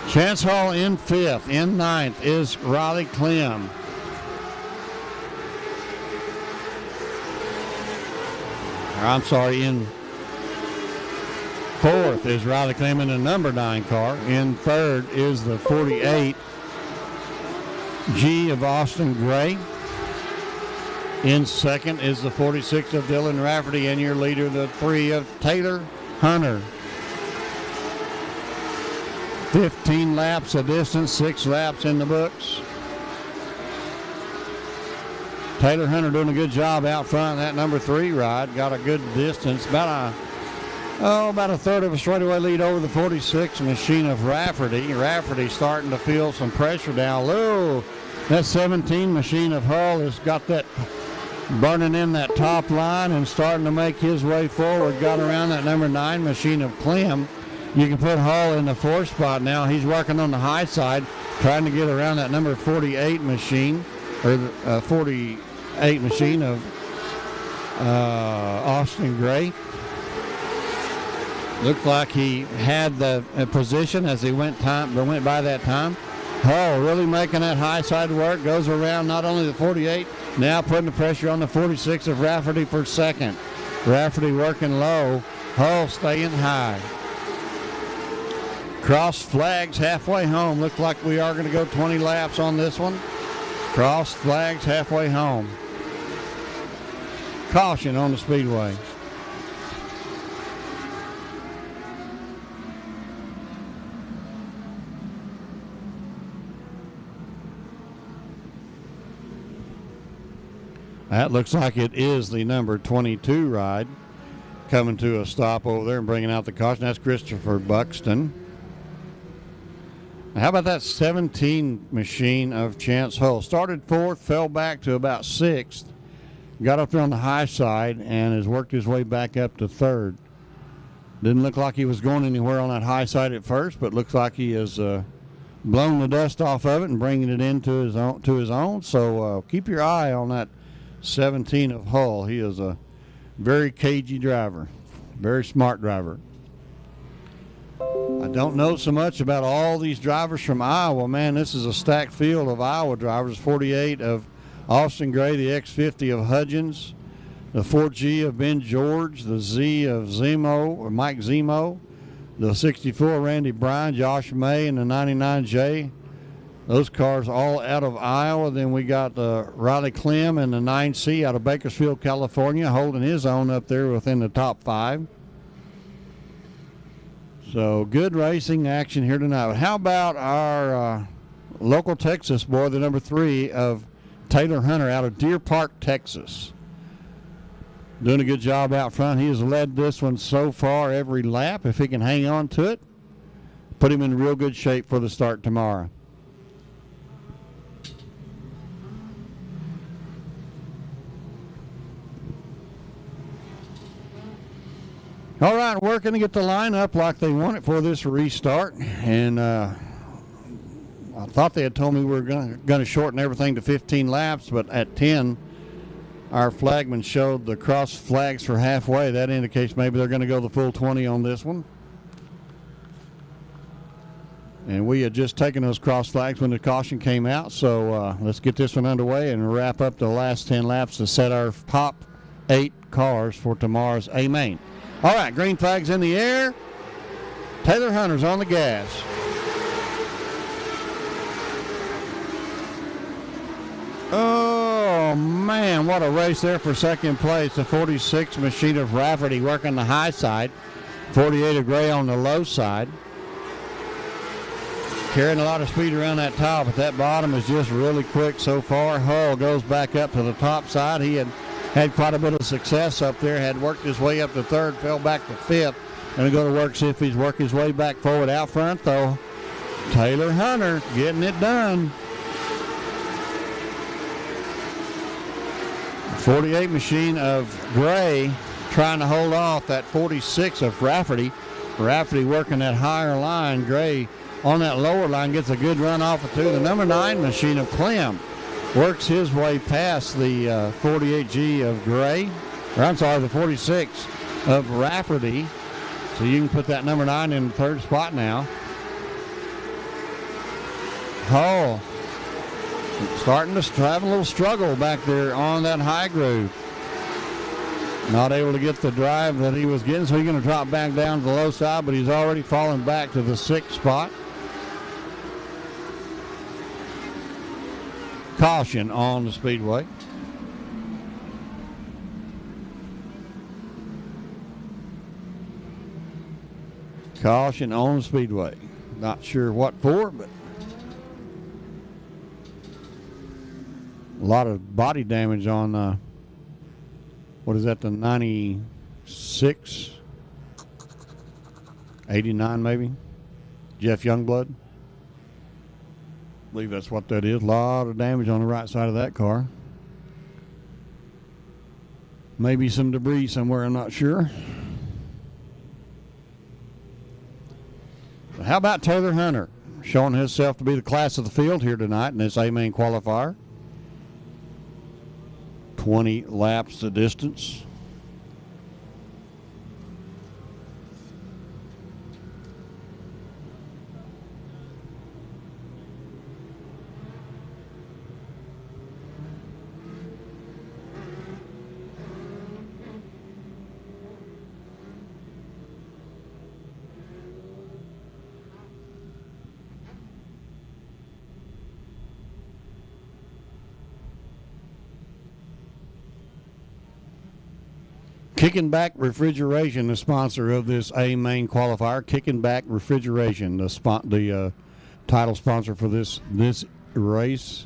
Chance Hall in 5th. In 9th is Riley Clem. I'm sorry, in 4th is Riley Clem in the number 9 car. In 3rd is the 48 G of Austin Gray. In 2nd is the 46 of Dylan Rafferty, and your leader, the 3 of Taylor Hunter. 15 laps a distance, 6 laps in the books. Taylor Hunter doing a good job out front. That number 3 ride got a good distance, about a third of a straightaway lead over the 46 machine of Rafferty. Rafferty starting to feel some pressure down low. That 17 machine of Hull has got that burning in that top line and starting to make his way forward. Got around that number 9 machine of Clem. You can put Hull in the 4th spot now. He's working on the high side, trying to get around that number 48 machine, or the 48 machine of Austin Gray. Looked like he had the position as he went by that time. Hull really making that high side work. Goes around not only the 48, now putting the pressure on the 46 of Rafferty for 2nd. Rafferty working low. Hull staying high. Cross flags halfway home. Looks like we are going to go 20 laps on this one. Cross flags halfway home. Caution on the speedway. That looks like it is the number 22 ride coming to a stop over there and bringing out the caution. That's Christopher Buxton. How about that 17 machine of Chance Hull? Started 4th, fell back to about 6th. Got up there on the high side and has worked his way back up to 3rd. Didn't look like he was going anywhere on that high side at first, but looks like he has blown the dust off of it and bringing it into his own. So keep your eye on that 17 of Hull. He is a very cagey driver, very smart driver. I don't know so much about all these drivers from Iowa. Man, this is a stacked field of Iowa drivers. 48 of Austin Gray, the X50 of Hudgens, the 4G of Ben George, the Z of Zemo, or Mike Zemo, the 64 Randy Bryan, Josh May, and the 99J. Those cars all out of Iowa. Then we got Riley Clem and the 9C out of Bakersfield, California, holding his own up there within the top 5. So good racing action here tonight. But how about our local Texas boy, the number 3 of Taylor Hunter out of Deer Park, Texas. Doing a good job out front. He has led this one so far every lap. If he can hang on to it, put him in real good shape for the start tomorrow. All right, working to get the line up like they want it for this restart. And I thought they had told me we were going to shorten everything to 15 laps, but at 10, our flagman showed the cross flags for halfway. That indicates maybe they're going to go the full 20 on this one. And we had just taken those cross flags when the caution came out, so let's get this one underway and wrap up the last 10 laps to set our top 8 cars for tomorrow's A-Main. All right, green flag's in the air. Taylor Hunter's on the gas. Oh, man, what a race there for second place. The 46 machine of Rafferty working the high side. 48 of Gray on the low side. Carrying a lot of speed around that top, but that bottom is just really quick so far. Hull goes back up to the top side. He had quite a bit of success up there, had worked his way up to 3rd, fell back to 5th. Going to go to work, see if he's worked his way back forward. Out front, though, Taylor Hunter getting it done. 48 machine of Gray trying to hold off that 46 of Rafferty. Rafferty working that higher line. Gray on that lower line gets a good run off of 2. The number 9 machine of Clem works his way past the 48G of Gray, or I'm sorry, the 46 of Rafferty. So you can put that number 9 in third spot now. Hall starting to have a little struggle back there on that high groove. Not able to get the drive that he was getting, so he's going to drop back down to the low side, but he's already fallen back to the 6th spot. Caution on the speedway. Caution on the speedway. Not sure what for, but a lot of body damage on, what is that, the 96? 89 maybe? Jeff Youngblood. I believe that's what that is. A lot of damage on the right side of that car. Maybe some debris somewhere, I'm not sure. But how about Taylor Hunter showing himself to be the class of the field here tonight in this A-main qualifier? 20 laps the distance. Kicking Back Refrigeration, the sponsor of this A-main qualifier. Kicking Back Refrigeration, the title sponsor for this race,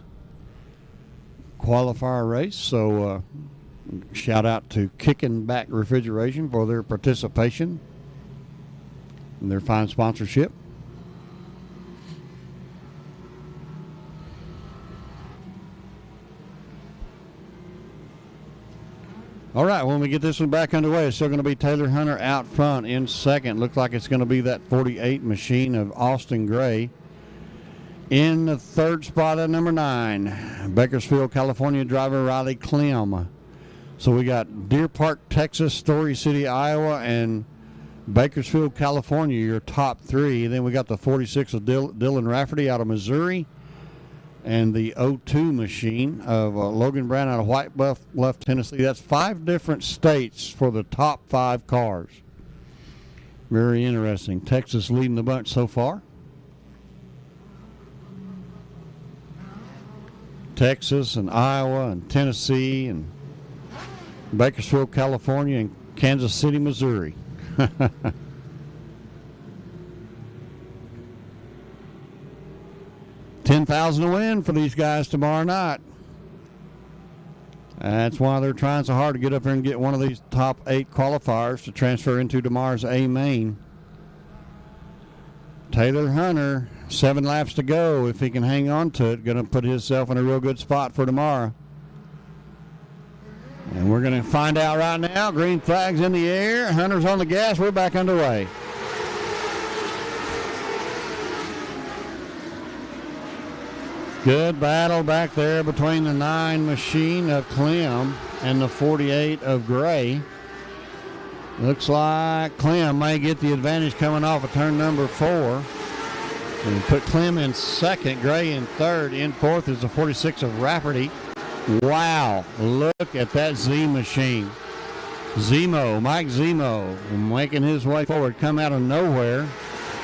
qualifier race. So shout out to Kicking Back Refrigeration for their participation and their fine sponsorship. All right, when we get this one back underway, it's still going to be Taylor Hunter out front in second. Looks like it's going to be that 48 machine of Austin Gray. In the third spot at number 9, Bakersfield, California driver Riley Clem. So we got Deer Park, Texas, Story City, Iowa, and Bakersfield, California, your top 3. Then we got the 46 of Dylan Rafferty out of Missouri, and the 02 machine of Logan Brown out of White Bluff, Tennessee. That's 5 different states for the top 5 cars. Very interesting. Texas leading the bunch so far. Texas and Iowa and Tennessee and Bakersfield, California, and Kansas City, Missouri. 10,000 to win for these guys tomorrow night. That's why they're trying so hard to get up here and get one of these top 8 qualifiers to transfer into tomorrow's A-main. Taylor Hunter, 7 laps to go. If he can hang on to it, going to put himself in a real good spot for tomorrow. And we're going to find out right now. Green flag's in the air. Hunter's on the gas. We're back underway. Good battle back there between the 9 machine of Clem and the 48 of Gray. Looks like Clem may get the advantage coming off of turn number 4. And put Clem in second, Gray in third. In fourth is the 46 of Rafferty. Wow, look at that Z machine. Mike Zemo, making his way forward, come out of nowhere.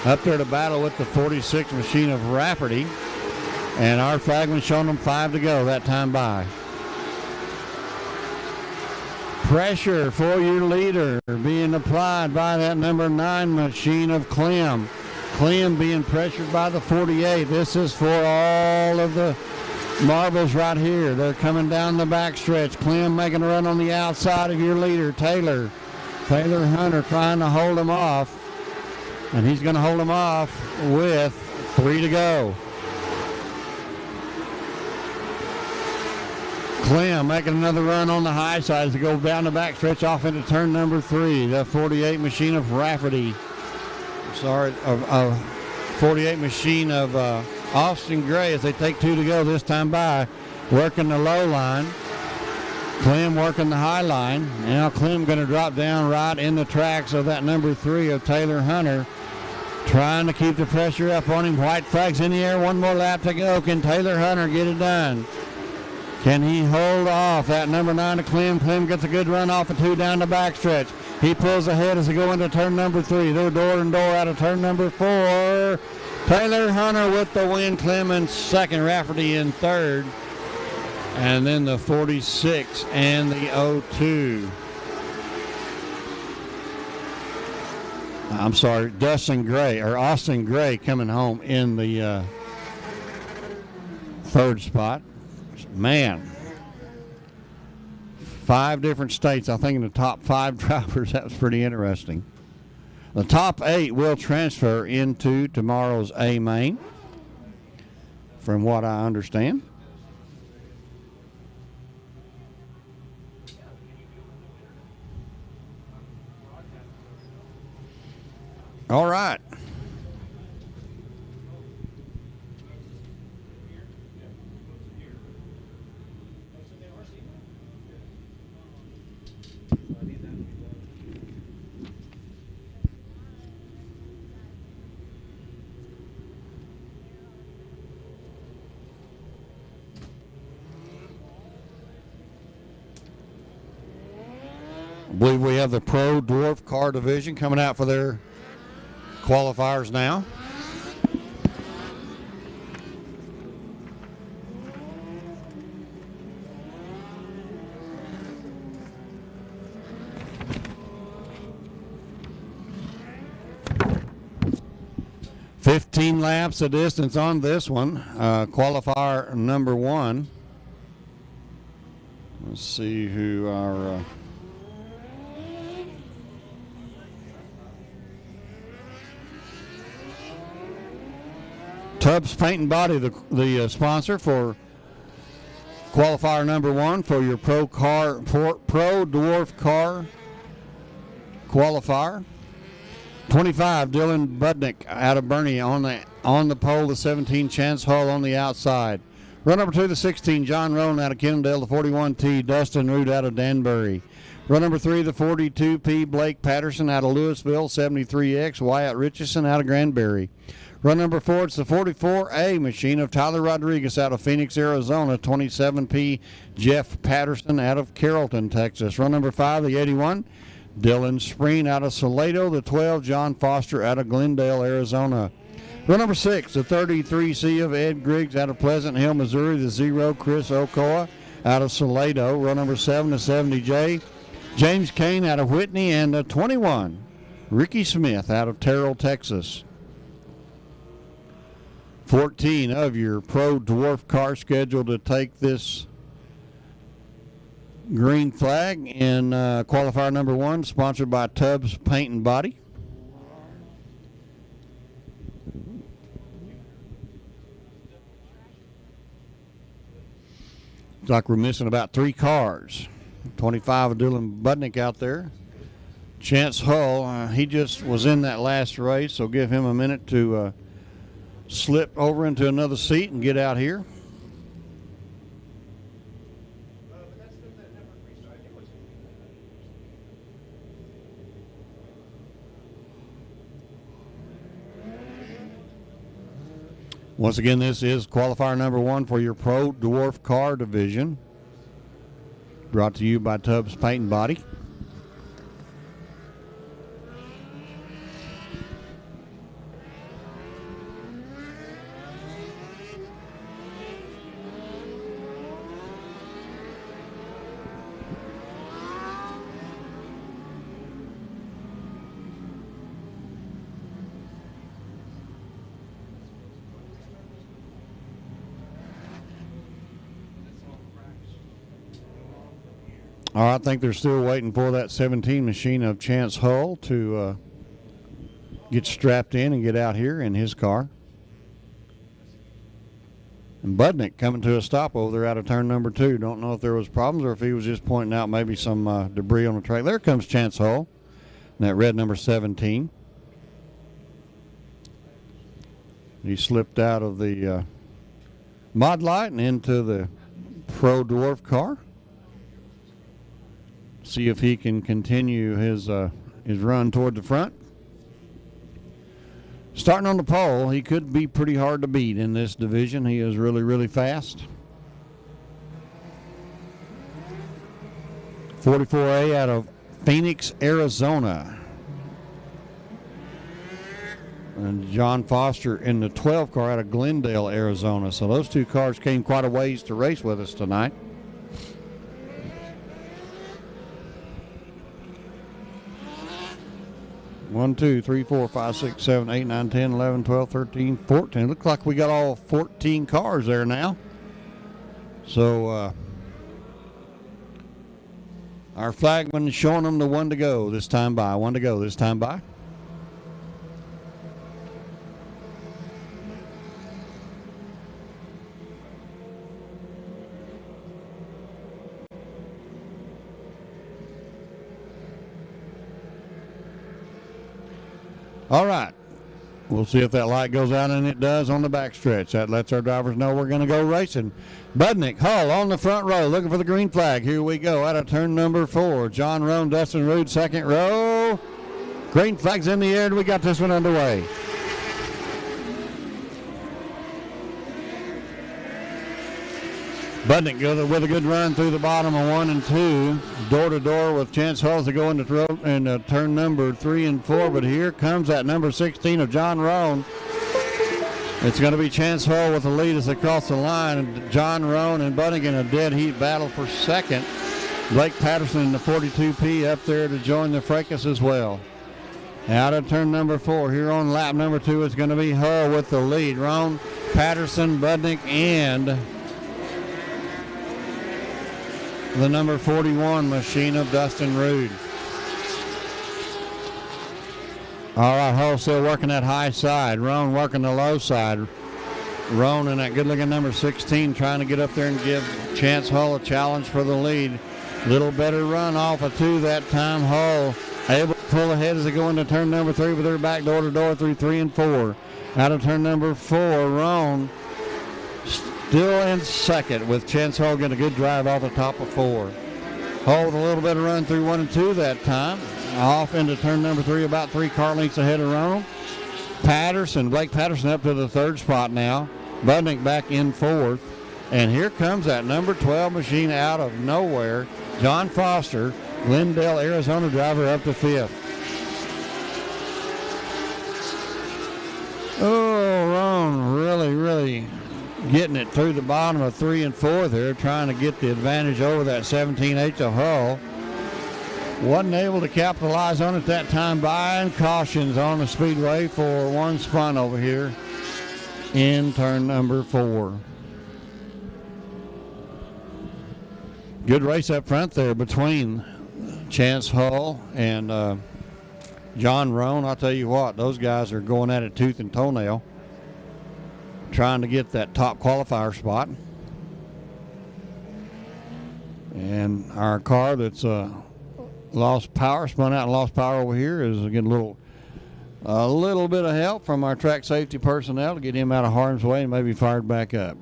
Up there to battle with the 46 machine of Rafferty. And our flagman showing them 5 to go that time by. Pressure for your leader being applied by that number 9 machine of Clem. Clem being pressured by the 48. This is for all of the marbles right here. They're coming down the backstretch. Clem making a run on the outside of your leader, Taylor. Taylor Hunter trying to hold him off. And he's going to hold him off with 3 to go. Clem making another run on the high side to go down the backstretch off into turn number 3. The 48 machine of Rafferty. Sorry, of 48 machine of Austin Gray as they take 2 to go this time by. working the low line. Clem working the high line. Now Clem going to drop down right in the tracks of that number 3 of Taylor Hunter. Trying to keep the pressure up on him. White flags in the air. One more lap to go. Can Taylor Hunter get it done? Can he hold off that number 9 of Clem? Clem gets a good run off of 2 down the backstretch. He pulls ahead as they go into turn number 3. They're door and door out of turn number 4. Taylor Hunter with the win. Clem in second. Rafferty in third. And then the 46 and the 02. I'm sorry, Austin Gray coming home in the third spot. Man, 5 different states, I think, in the top 5 drivers. That was pretty interesting. The top 8 will transfer into tomorrow's A main, from what I understand. All right. I believe we have the Pro Dwarf car division coming out for their qualifiers now. Laps of distance on this one. Qualifier number 1. Let's see who our Tubbs Paint and Body, the sponsor for qualifier number 1 for your Pro Dwarf car qualifier. 25, Dylan Budnick out of Bernie on the pole. The 17, Chance Hull on the outside. Run number 2, the 16, John Roan out of Kennedale. The 41T, Dustin Root out of Danbury. Run number 3, the 42P, Blake Patterson out of Louisville. 73X, Wyatt Richardson out of Granbury. Run number 4, it's the 44A machine of Tyler Rodriguez out of Phoenix, Arizona. 27P, Jeff Patterson out of Carrollton, Texas. Run number 5, the 81, Dylan Spreen out of Salado. The 12, John Foster out of Glendale, Arizona. Run number 6, the 33C of Ed Griggs out of Pleasant Hill, Missouri. The 0, Chris Okoa out of Salado. Run number 7, the 70J, James Kane out of Whitney. And the 21, Ricky Smith out of Terrell, Texas. 14 of your Pro Dwarf car scheduled to take this green flag in qualifier number 1, sponsored by Tubbs Paint and Body. Looks like we're missing about 3 cars. 25 of Dylan Budnick out there. Chance Hull, he just was in that last race, so give him a minute to slip over into another seat and get out here. Once again, this is qualifier number 1 for your Pro Dwarf car division. Brought to you by Tubbs Paint and Body. All right, I think they're still waiting for that 17 machine of Chance Hull to get strapped in and get out here in his car. And Budnick coming to a stop over there out of turn number 2. Don't know if there was problems or if he was just pointing out maybe some debris on the track. There comes Chance Hull, that red number 17. He slipped out of the Mod Light and into the Pro Dwarf car. See if he can continue his run toward the front. Starting on the pole, he could be pretty hard to beat in this division. He is really, really fast. 44A out of Phoenix, Arizona. And John Foster in the 12 car out of Glendale, Arizona. So those two cars came quite a ways to race with us tonight. One, two, three, 4, 5, 6, 7, 8, 9, 10, 11, 12, 13, 14. Looks like we got all 14 cars there now. So our flagman is showing them the one to go this time by. One to go this time by. All right. We'll see if that light goes out, and it does on the backstretch. That lets our drivers know we're going to go racing. Budnick, Hull on the front row, looking for the green flag. Here we go, out of turn number 4. John Roan, Dustin Rude, second row. Green flag's in the air, and we got this one underway. Budnick goes with a good run through the bottom of 1 and 2. Door to door with Chance Hull to go into turn number 3 and 4. But here comes that number 16 of John Roan. It's going to be Chance Hull with the lead as they cross the line. And John Roan and Budnick in a dead heat battle for second. Blake Patterson in the 42P up there to join the fracas as well. Out of turn number 4, here on lap number 2, it's going to be Hull with the lead. Roan, Patterson, Budnick, and the number 41 machine of Dustin Rude. All right, Hull still working that high side. Roan working the low side. Roan and that good-looking number 16 trying to get up there and give Chance Hull a challenge for the lead. Little better run off of 2 that time. Hull able to pull ahead as they go into turn number 3, but they're back door to door through 3 and 4. Out of turn number 4, Roan still in second with Chance Hull getting a good drive off the top of 4. Hull with a little bit of run through 1 and 2 that time. Off into turn number 3, about 3 car lengths ahead of Roan. Blake Patterson up to the 3rd spot now. Budnick back in 4th. And here comes that number 12 machine out of nowhere. John Foster, Glendale, Arizona driver up to 5th. Oh, Roan really getting it through the bottom of 3 and 4 there, trying to get the advantage over that 17H of Hull. Wasn't able to capitalize on it that time. Buying cautions on the speedway for one spun over here in turn number 4. Good race up front there between Chance Hull and John Roan. I'll tell you what, those guys are going at it tooth and toenail, trying to get that top qualifier spot. And our car that's lost power, spun out and lost power over here, is getting a little bit of help from our track safety personnel to get him out of harm's way and maybe fired back up.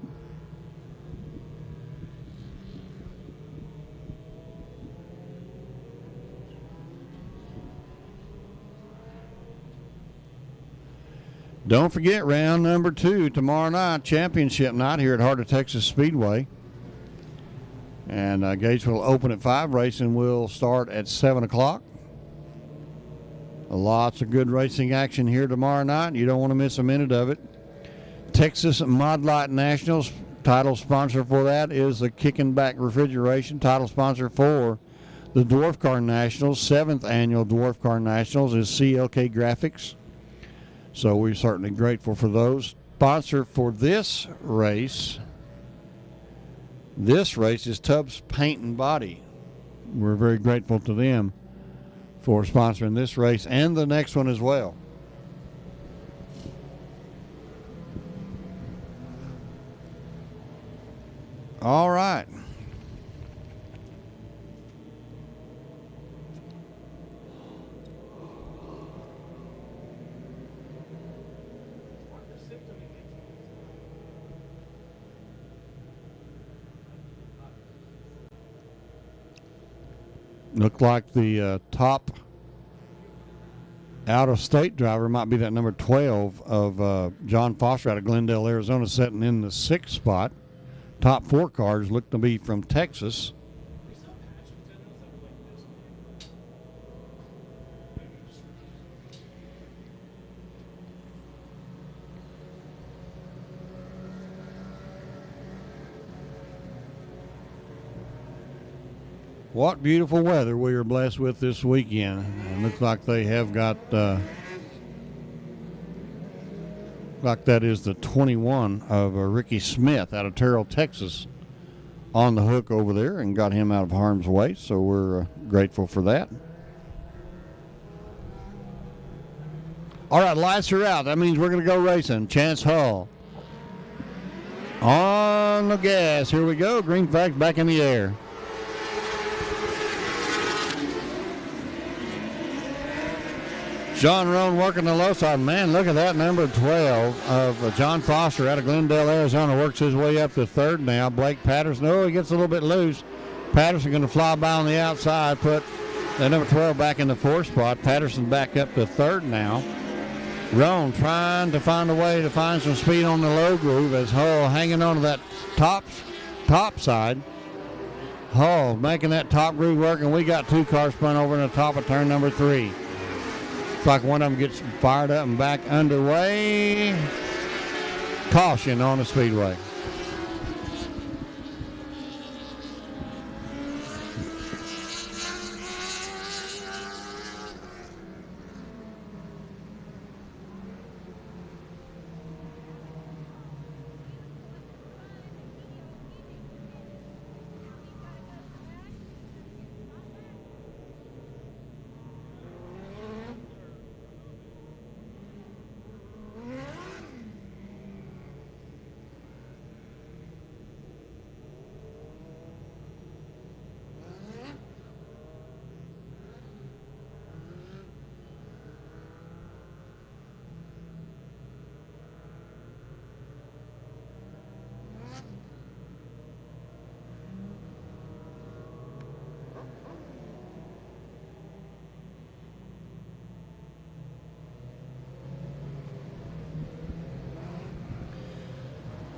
Don't forget, round number 2 tomorrow night, championship night here at Heart of Texas Speedway. And gates will open at 5. Racing will start at 7 o'clock. Lots of good racing action here tomorrow night. You don't want to miss a minute of it. Texas Mod Lite Nationals, title sponsor for that is the Kicking Back Refrigeration. Title sponsor for the Dwarf Car Nationals, 7th annual Dwarf Car Nationals, is CLK Graphics. So we're certainly grateful for those. Sponsor for this race is Tubbs Paint and Body. We're very grateful to them for sponsoring this race and the next one as well. All right. Looked like the top out-of-state driver might be that number 12 of John Foster out of Glendale, Arizona, sitting in the 6th spot. Top 4 cars look to be from Texas. What beautiful weather we are blessed with this weekend. It looks like they have got, like that is the 21 of Ricky Smith out of Terrell, Texas, on the hook over there and got him out of harm's way. So we're grateful for that. All right, lights are out. That means we're going to go racing. Chance Hull on the gas. Here we go. Green flag back in the air. John Roan working the low side. Man, look at that, number 12 of John Foster out of Glendale, Arizona, works his way up to 3rd now. Blake Patterson, he gets a little bit loose. Patterson going to fly by on the outside, put that number 12 back in the 4th spot. Patterson back up to 3rd now. Roan trying to find a way to find some speed on the low groove as Hull hanging on to that top side. Hull making that top groove work, and we got 2 cars spun over in the top of turn number 3. Looks like one of them gets fired up and back underway. Caution on the speedway.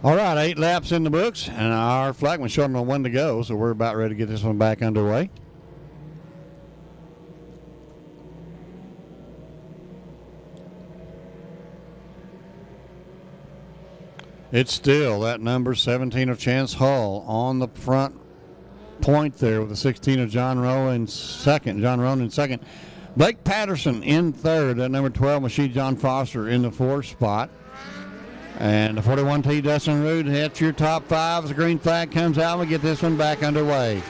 All right, 8 laps in the books, and our flagman's showing on 1 to go, so we're about ready to get this one back underway. It's still that number 17 of Chance Hull on the front point there with the 16 of John Roan in second. Blake Patterson in 3rd. That number 12 Machine John Foster in the 4th spot. And the 41T Dustin Root hits your top 5 as the green flag comes out. We get this one back underway.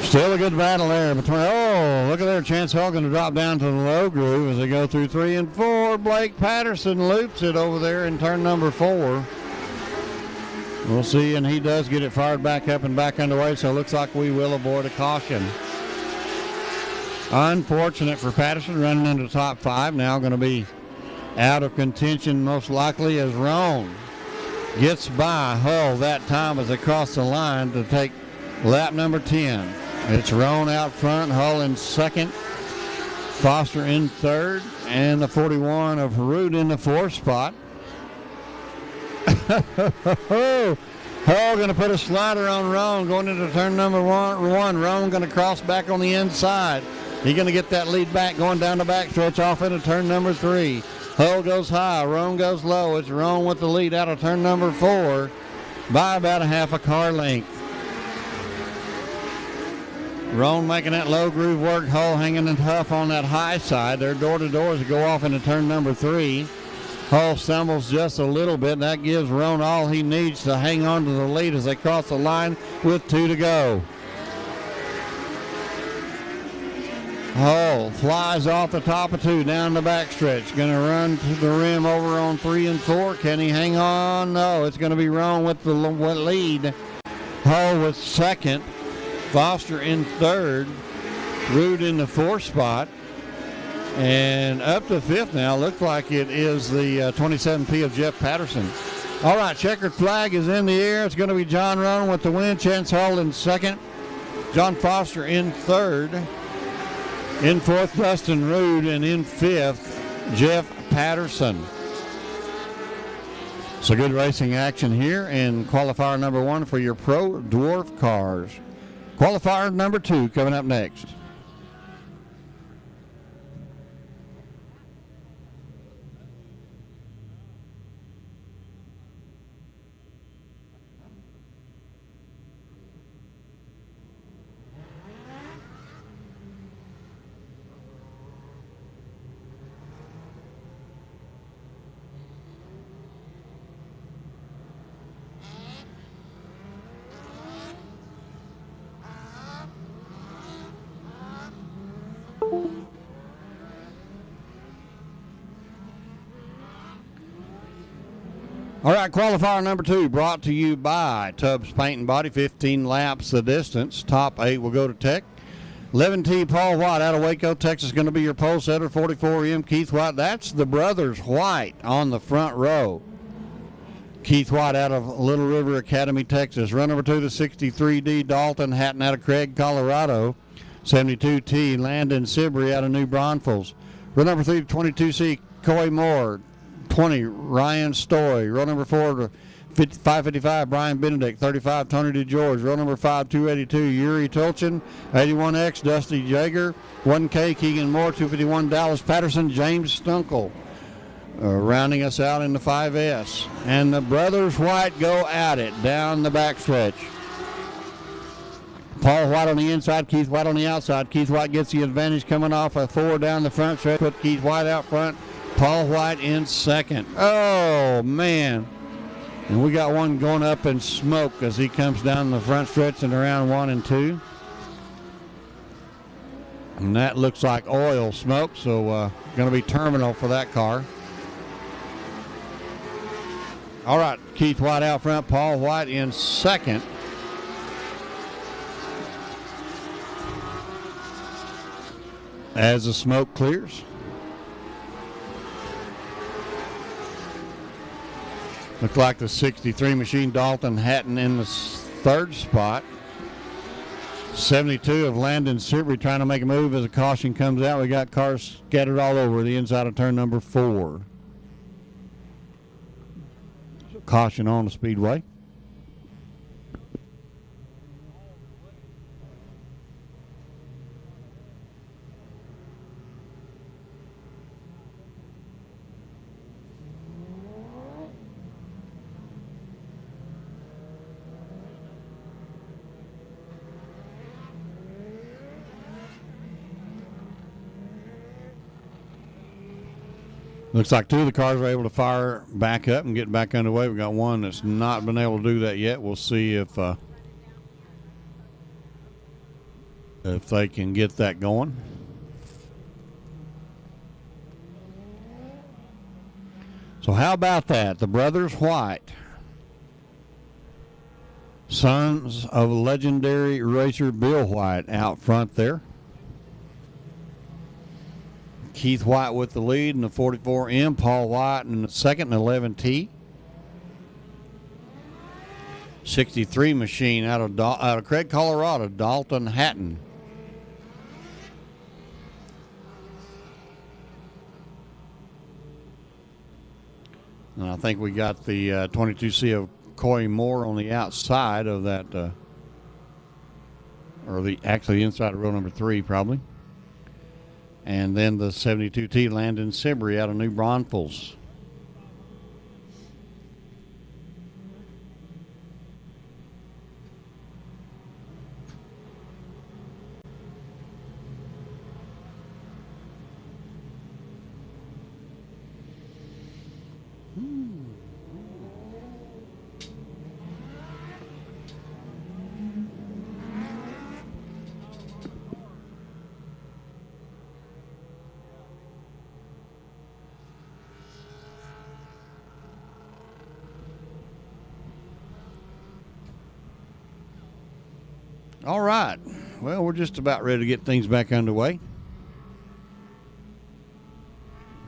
Still a good battle there between, look at there, Chance Hull going to drop down to the low groove as they go through 3 and 4. Blake Patterson loops it over there in turn number 4. We'll see, and he does get it fired back up and back underway, so it looks like we will avoid a caution. Unfortunate for Patterson, running into the top 5. Now going to be out of contention most likely as Roan gets by Hull that time as they cross the line to take lap number 10. It's Roan out front, Hull in 2nd, Foster in 3rd, and the 41 of Root in the 4th spot. Hull going to put a slider on Roan going into turn number 1. Roan going to cross back on the inside. He's going to get that lead back going down the backstretch off into turn number 3. Hull goes high, Roan goes low. It's Roan with the lead out of turn number 4 by about a half a car length. Roan making that low groove work, Hull hanging and tough on that high side. They're door to door as they go off into turn number 3. Hull stumbles just a little bit, and that gives Roan all he needs to hang on to the lead as they cross the line with 2 to go. Hull flies off the top of 2 down the backstretch. Going to run to the rim over on 3 and 4. Can he hang on? No, it's going to be Roan with the lead. Hull with 2nd. Foster in 3rd. Root in the 4th spot. And up to 5th now. Looks like it is the 27P of Jeff Patterson All right, checkered flag is in the air. It's going to be John Roan with the win. Chance Hull in second. John Foster in third. In fourth, Dustin Rude. And in fifth, Jeff Patterson. So good racing action here in qualifier number 1 for your Pro Dwarf cars. Qualifier number 2 coming up next. All right, qualifier number 2 brought to you by Tubbs Paint and Body. 15 laps the distance. Top 8 will go to Tech. 11T Paul White out of Waco, Texas, going to be your pole setter. 44M Keith White. That's the brothers White on the front row. Keith White out of Little River Academy, Texas. Run number 2 to 63D Dalton Hatton out of Craig, Colorado. 72T Landon Sibry out of New Braunfels. Run number 3 to 22C Coy Moore. 20 Ryan Story. Row number 4 to 555 Brian Benedict. 35 Tony DeGeorge. Row number 5 282 Yuri Tolchin. 81X Dusty Jager. 1K Keegan Moore. 251 Dallas Patterson. James Stunkel. Rounding us out in the 5S. And the brothers White go at it down the backstretch. Paul White on the inside, Keith White on the outside. Keith White gets the advantage coming off a 4 down the front stretch. Put Keith White out front. Paul White in second. Oh, man. And we got one going up in smoke as he comes down the front stretch in around 1 and 2. And that looks like oil smoke, so going to be terminal for that car. All right, Keith White out front, Paul White in second. As the smoke clears. Looks like the 63 machine Dalton Hatton in the third spot. 72 of Landon Sibry trying to make a move as a caution comes out. We got cars scattered all over the inside of turn number 4. So caution on the speedway. Looks like 2 of the cars are able to fire back up and get back underway. We've got one that's not been able to do that yet. We'll see if they can get that going. So how about that? The brothers White, sons of legendary racer Bill White out front there. Keith White with the lead in the 44M. Paul White in the second and 11T. 63 machine out of Craig, Colorado, Dalton Hatton. And I think we got the 22C of Coy Moore on the outside of that, or actually inside of row number 3 probably. And then the 72T Landon Sibry out of New Braunfels. All right. Well, we're just about ready to get things back underway.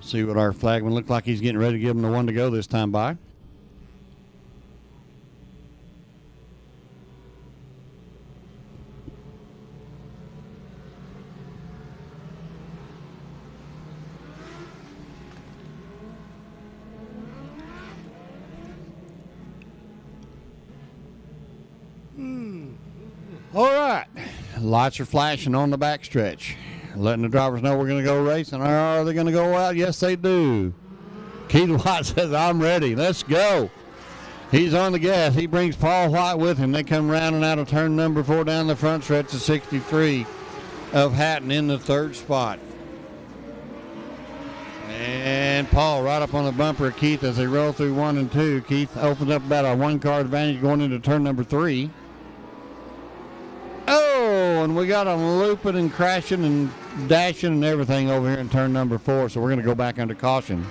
See what our flagman looks like. He's getting ready to give him the one to go this time by. Lights are flashing on the backstretch, letting the drivers know we're going to go racing. Are they going to go out? Yes, they do. Keith White says, I'm ready. Let's go. He's on the gas. He brings Paul White with him. They come rounding out of turn number 4 down the front stretch of 63 of Hatton in the 3rd spot. And Paul right up on the bumper of Keith as they roll through 1 and 2. Keith opens up about a 1-car advantage going into turn number 3. Oh, and we got them looping and crashing and dashing and everything over here in turn number 4, so we're going to go back under caution.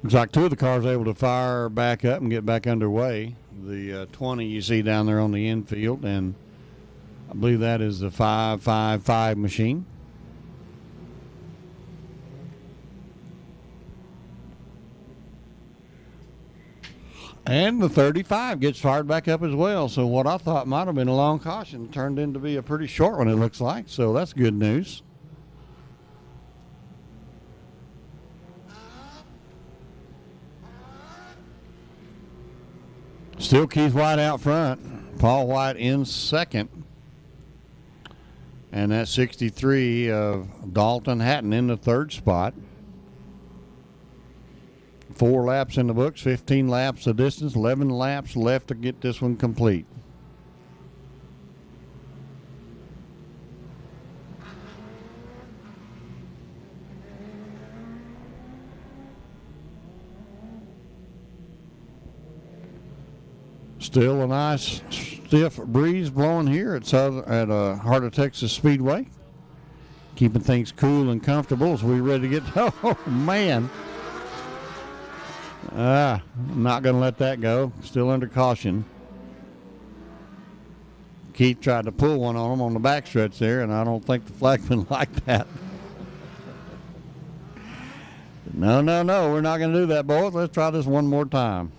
Looks like 2 of the cars able to fire back up and get back underway. The 20 you see down there on the infield, and I believe that is the 555 machine. And the 35 gets fired back up as well. So what I thought might have been a long caution turned into be a pretty short one, it looks like. So that's good news. Still Keith White out front. Paul White in second. And that's 63 of Dalton Hatton in the 3rd spot. 4 laps in the books, 15 laps of distance, 11 laps left to get this one complete. Still a nice stiff breeze blowing here at Heart of Texas Speedway. Keeping things cool and comfortable as we're ready to get. Oh, man. I'm not going to let that go. Still under caution. Keith tried to pull one on him on the backstretch there, and I don't think the flagman liked that. No, we're not going to do that, boys. Let's try this one more time.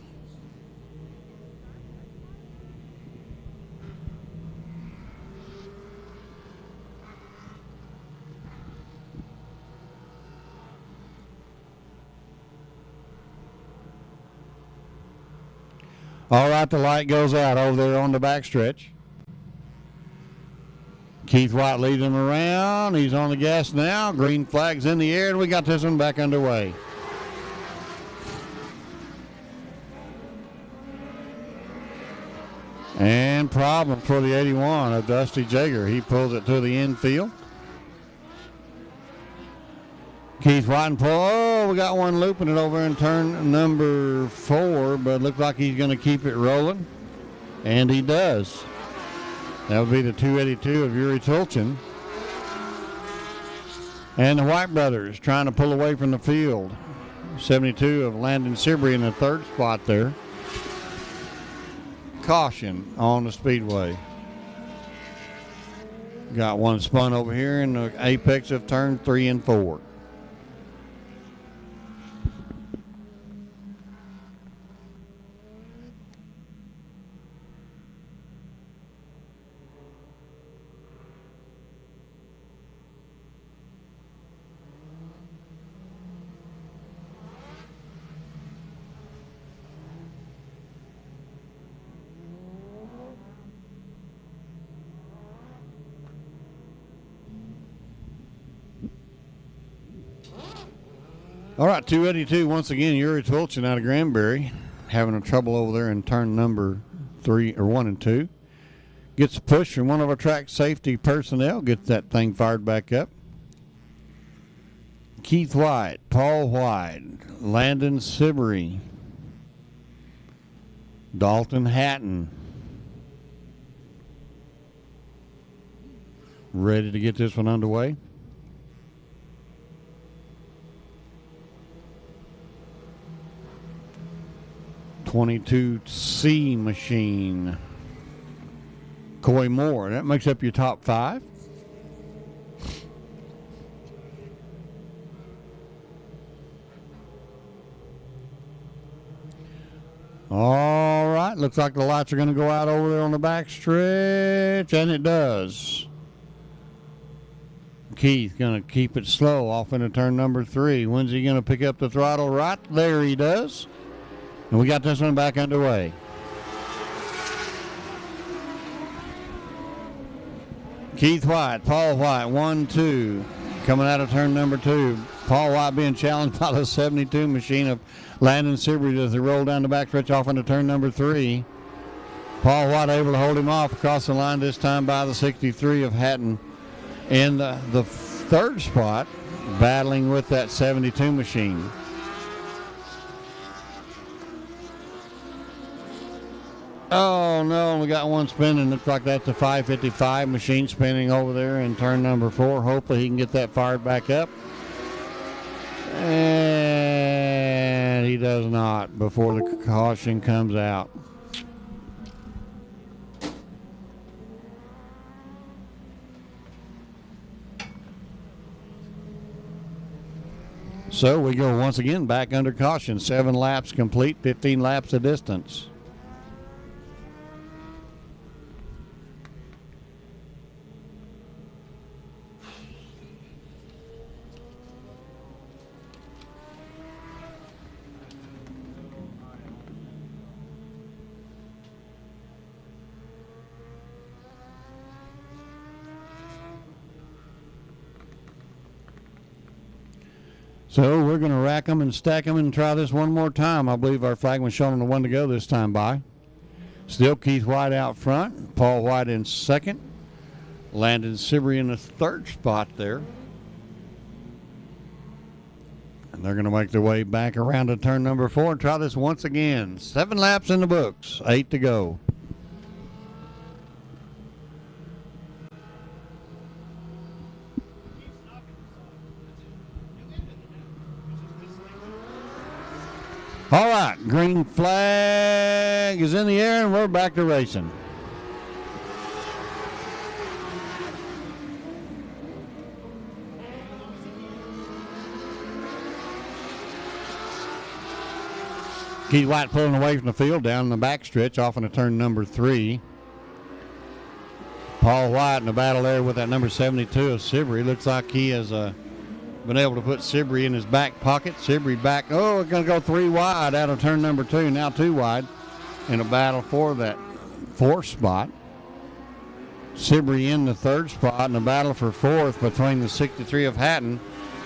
All right, the light goes out over there on the backstretch. Keith White leading him around. He's on the gas now. Green flag's in the air, and we got this one back underway. And problem for the 81 of Dusty Jager. He pulls it to the infield. Keith White and Paul. Oh, we got one looping it over in turn number 4, but looks like he's going to keep it rolling. And he does. That would be the 282 of Yuri Tulchin. And the White brothers trying to pull away from the field. 72 of Landon Sibrey in the 3rd spot there. Caution on the speedway. Got one spun over here in the apex of turn 3 and 4. All right, 282 once again. Yuri Tulchin out of Granbury, having a trouble over there in turn number 1 and 2. Gets a push from one of our track safety personnel. Gets that thing fired back up. Keith White, Paul White, Landon Sibrey, Dalton Hatton. Ready to get this one underway. .22C machine. Coy Moore. That makes up your top 5. All right. Looks like the lights are going to go out over there on the back stretch, and it does. Keith going to keep it slow off into turn number 3. When's he going to pick up the throttle? Right there he does. And we got this one back underway. Keith White, Paul White, 1-2. Coming out of turn number 2. Paul White being challenged by the 72 machine of Landon Sibley as they roll down the backstretch off into turn number 3. Paul White able to hold him off across the line this time by the 63 of Hatton. In the third spot, battling with that 72 machine. Oh no, we got one spinning. Looks like that's the 555 machine spinning over there in turn number 4. Hopefully he can get that fired back up. And he does not before the caution comes out. So we go once again back under caution. 7 laps complete, 15 laps of distance. So we're going to rack them and stack them and try this one more time. I believe our flag was shown on the one to go this time by. Still Keith White out front. Paul White in second. Landon Sibley in the third spot there. And they're going to make their way back around to turn number 4 and try this once again. 7 laps in the books. 8 to go. All right, green flag is in the air, and we're back to racing. Keith White pulling away from the field down the backstretch off into turn number 3. Paul White in the battle there with that number 72 of Sibley. Looks like he has been able to put Sibley in his back pocket. Sibley back. Oh, we're going to go 3 wide out of turn number 2. Now 2 wide in a battle for that 4th spot. Sibley in the 3rd spot in a battle for 4th between the 63 of Hatton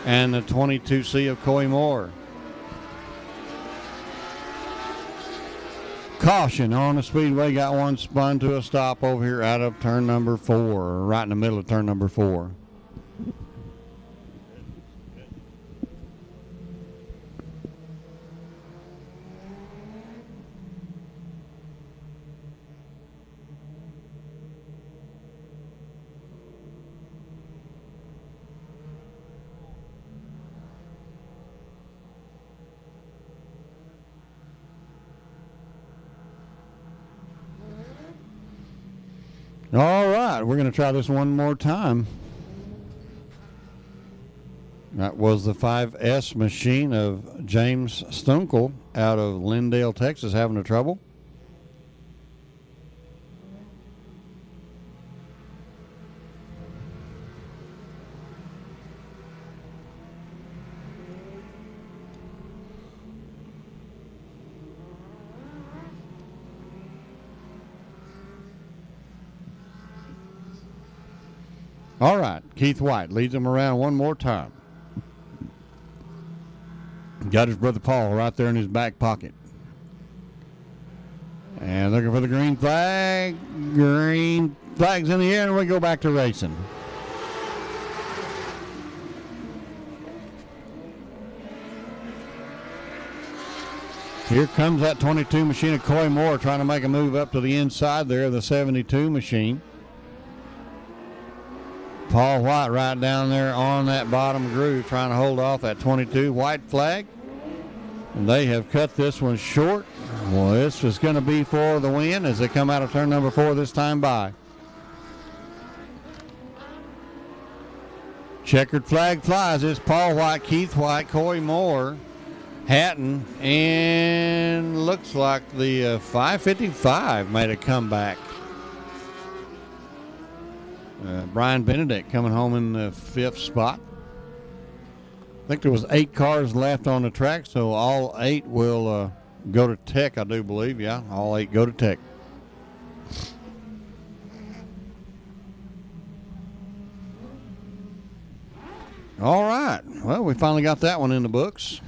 and the 22C of Coy Moore. Caution on the speedway. Got one spun to a stop over here out of turn number 4, right in the middle of turn number 4. All right, we're going to try this one more time. That was the 5S machine of James Stunkel out of Lindale, Texas, having a trouble. All right, Keith White leads him around one more time. Got his brother Paul right there in his back pocket. And looking for the green flag. Green flag's in the air, and we go back to racing. Here comes that 22 machine of Coy Moore trying to make a move up to the inside there of the 72 machine. Paul White right down there on that bottom groove trying to hold off that 22 white flag. And they have cut this one short. Well, this was going to be for the win as they come out of turn number 4 this time by. Checkered flag flies. It's Paul White, Keith White, Coy Moore, Hatton, and looks like the 555 made a comeback. Brian Benedict coming home in the 5th spot. I think there was 8 cars left on the track, so all 8 will go to Tech, I do believe. Yeah, all 8 go to Tech. All right. Well, we finally got that one in the books.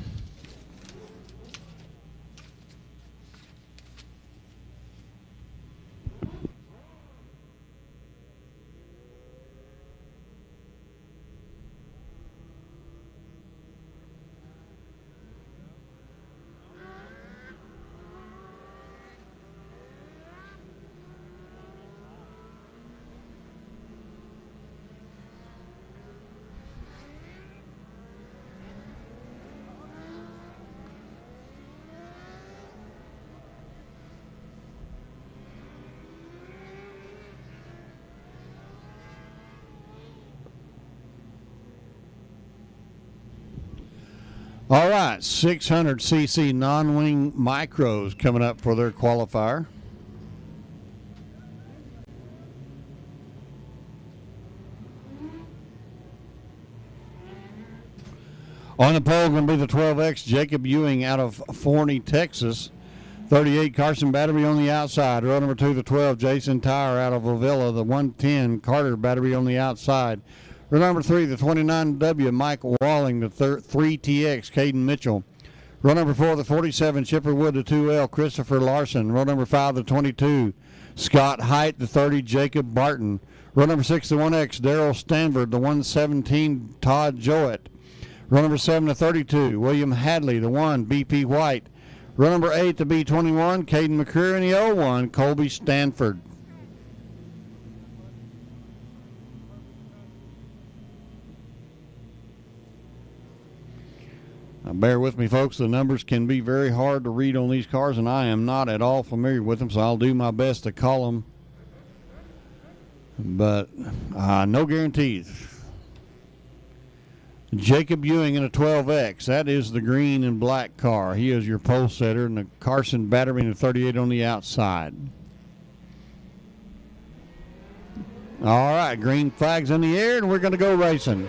All right, 600cc non-wing micros coming up for their qualifier. On the pole going to be the 12X Jacob Ewing out of Forney, Texas. 38 Carson Battery on the outside. Row number 2, the 12 Jason Tyre out of Avila. The 110 Carter Battery on the outside. Row number 3, the 29W Mike Walling. The 3TX Caden Mitchell. Row number 4, the 47 Chipper Wood. The 2L Christopher Larson. Row number 5, the 22 Scott Height. The 30 Jacob Barton. Row number 6, the 1X Daryl Stanford. The 117 Todd Jowett. Row number 7, the 32 William Hadley. The 1 BP White. Row number 8, the B21 Caden McCreary. And the 01 Colby Stanford. Now bear with me, folks. The numbers can be very hard to read on these cars, and I am not at all familiar with them, so I'll do my best to call them. But no guarantees. Jacob Ewing in a 12X. That is the green and black car. He is your pole setter, and the Carson Battery and the 38 on the outside. All right, green flag's in the air, and we're going to go racing.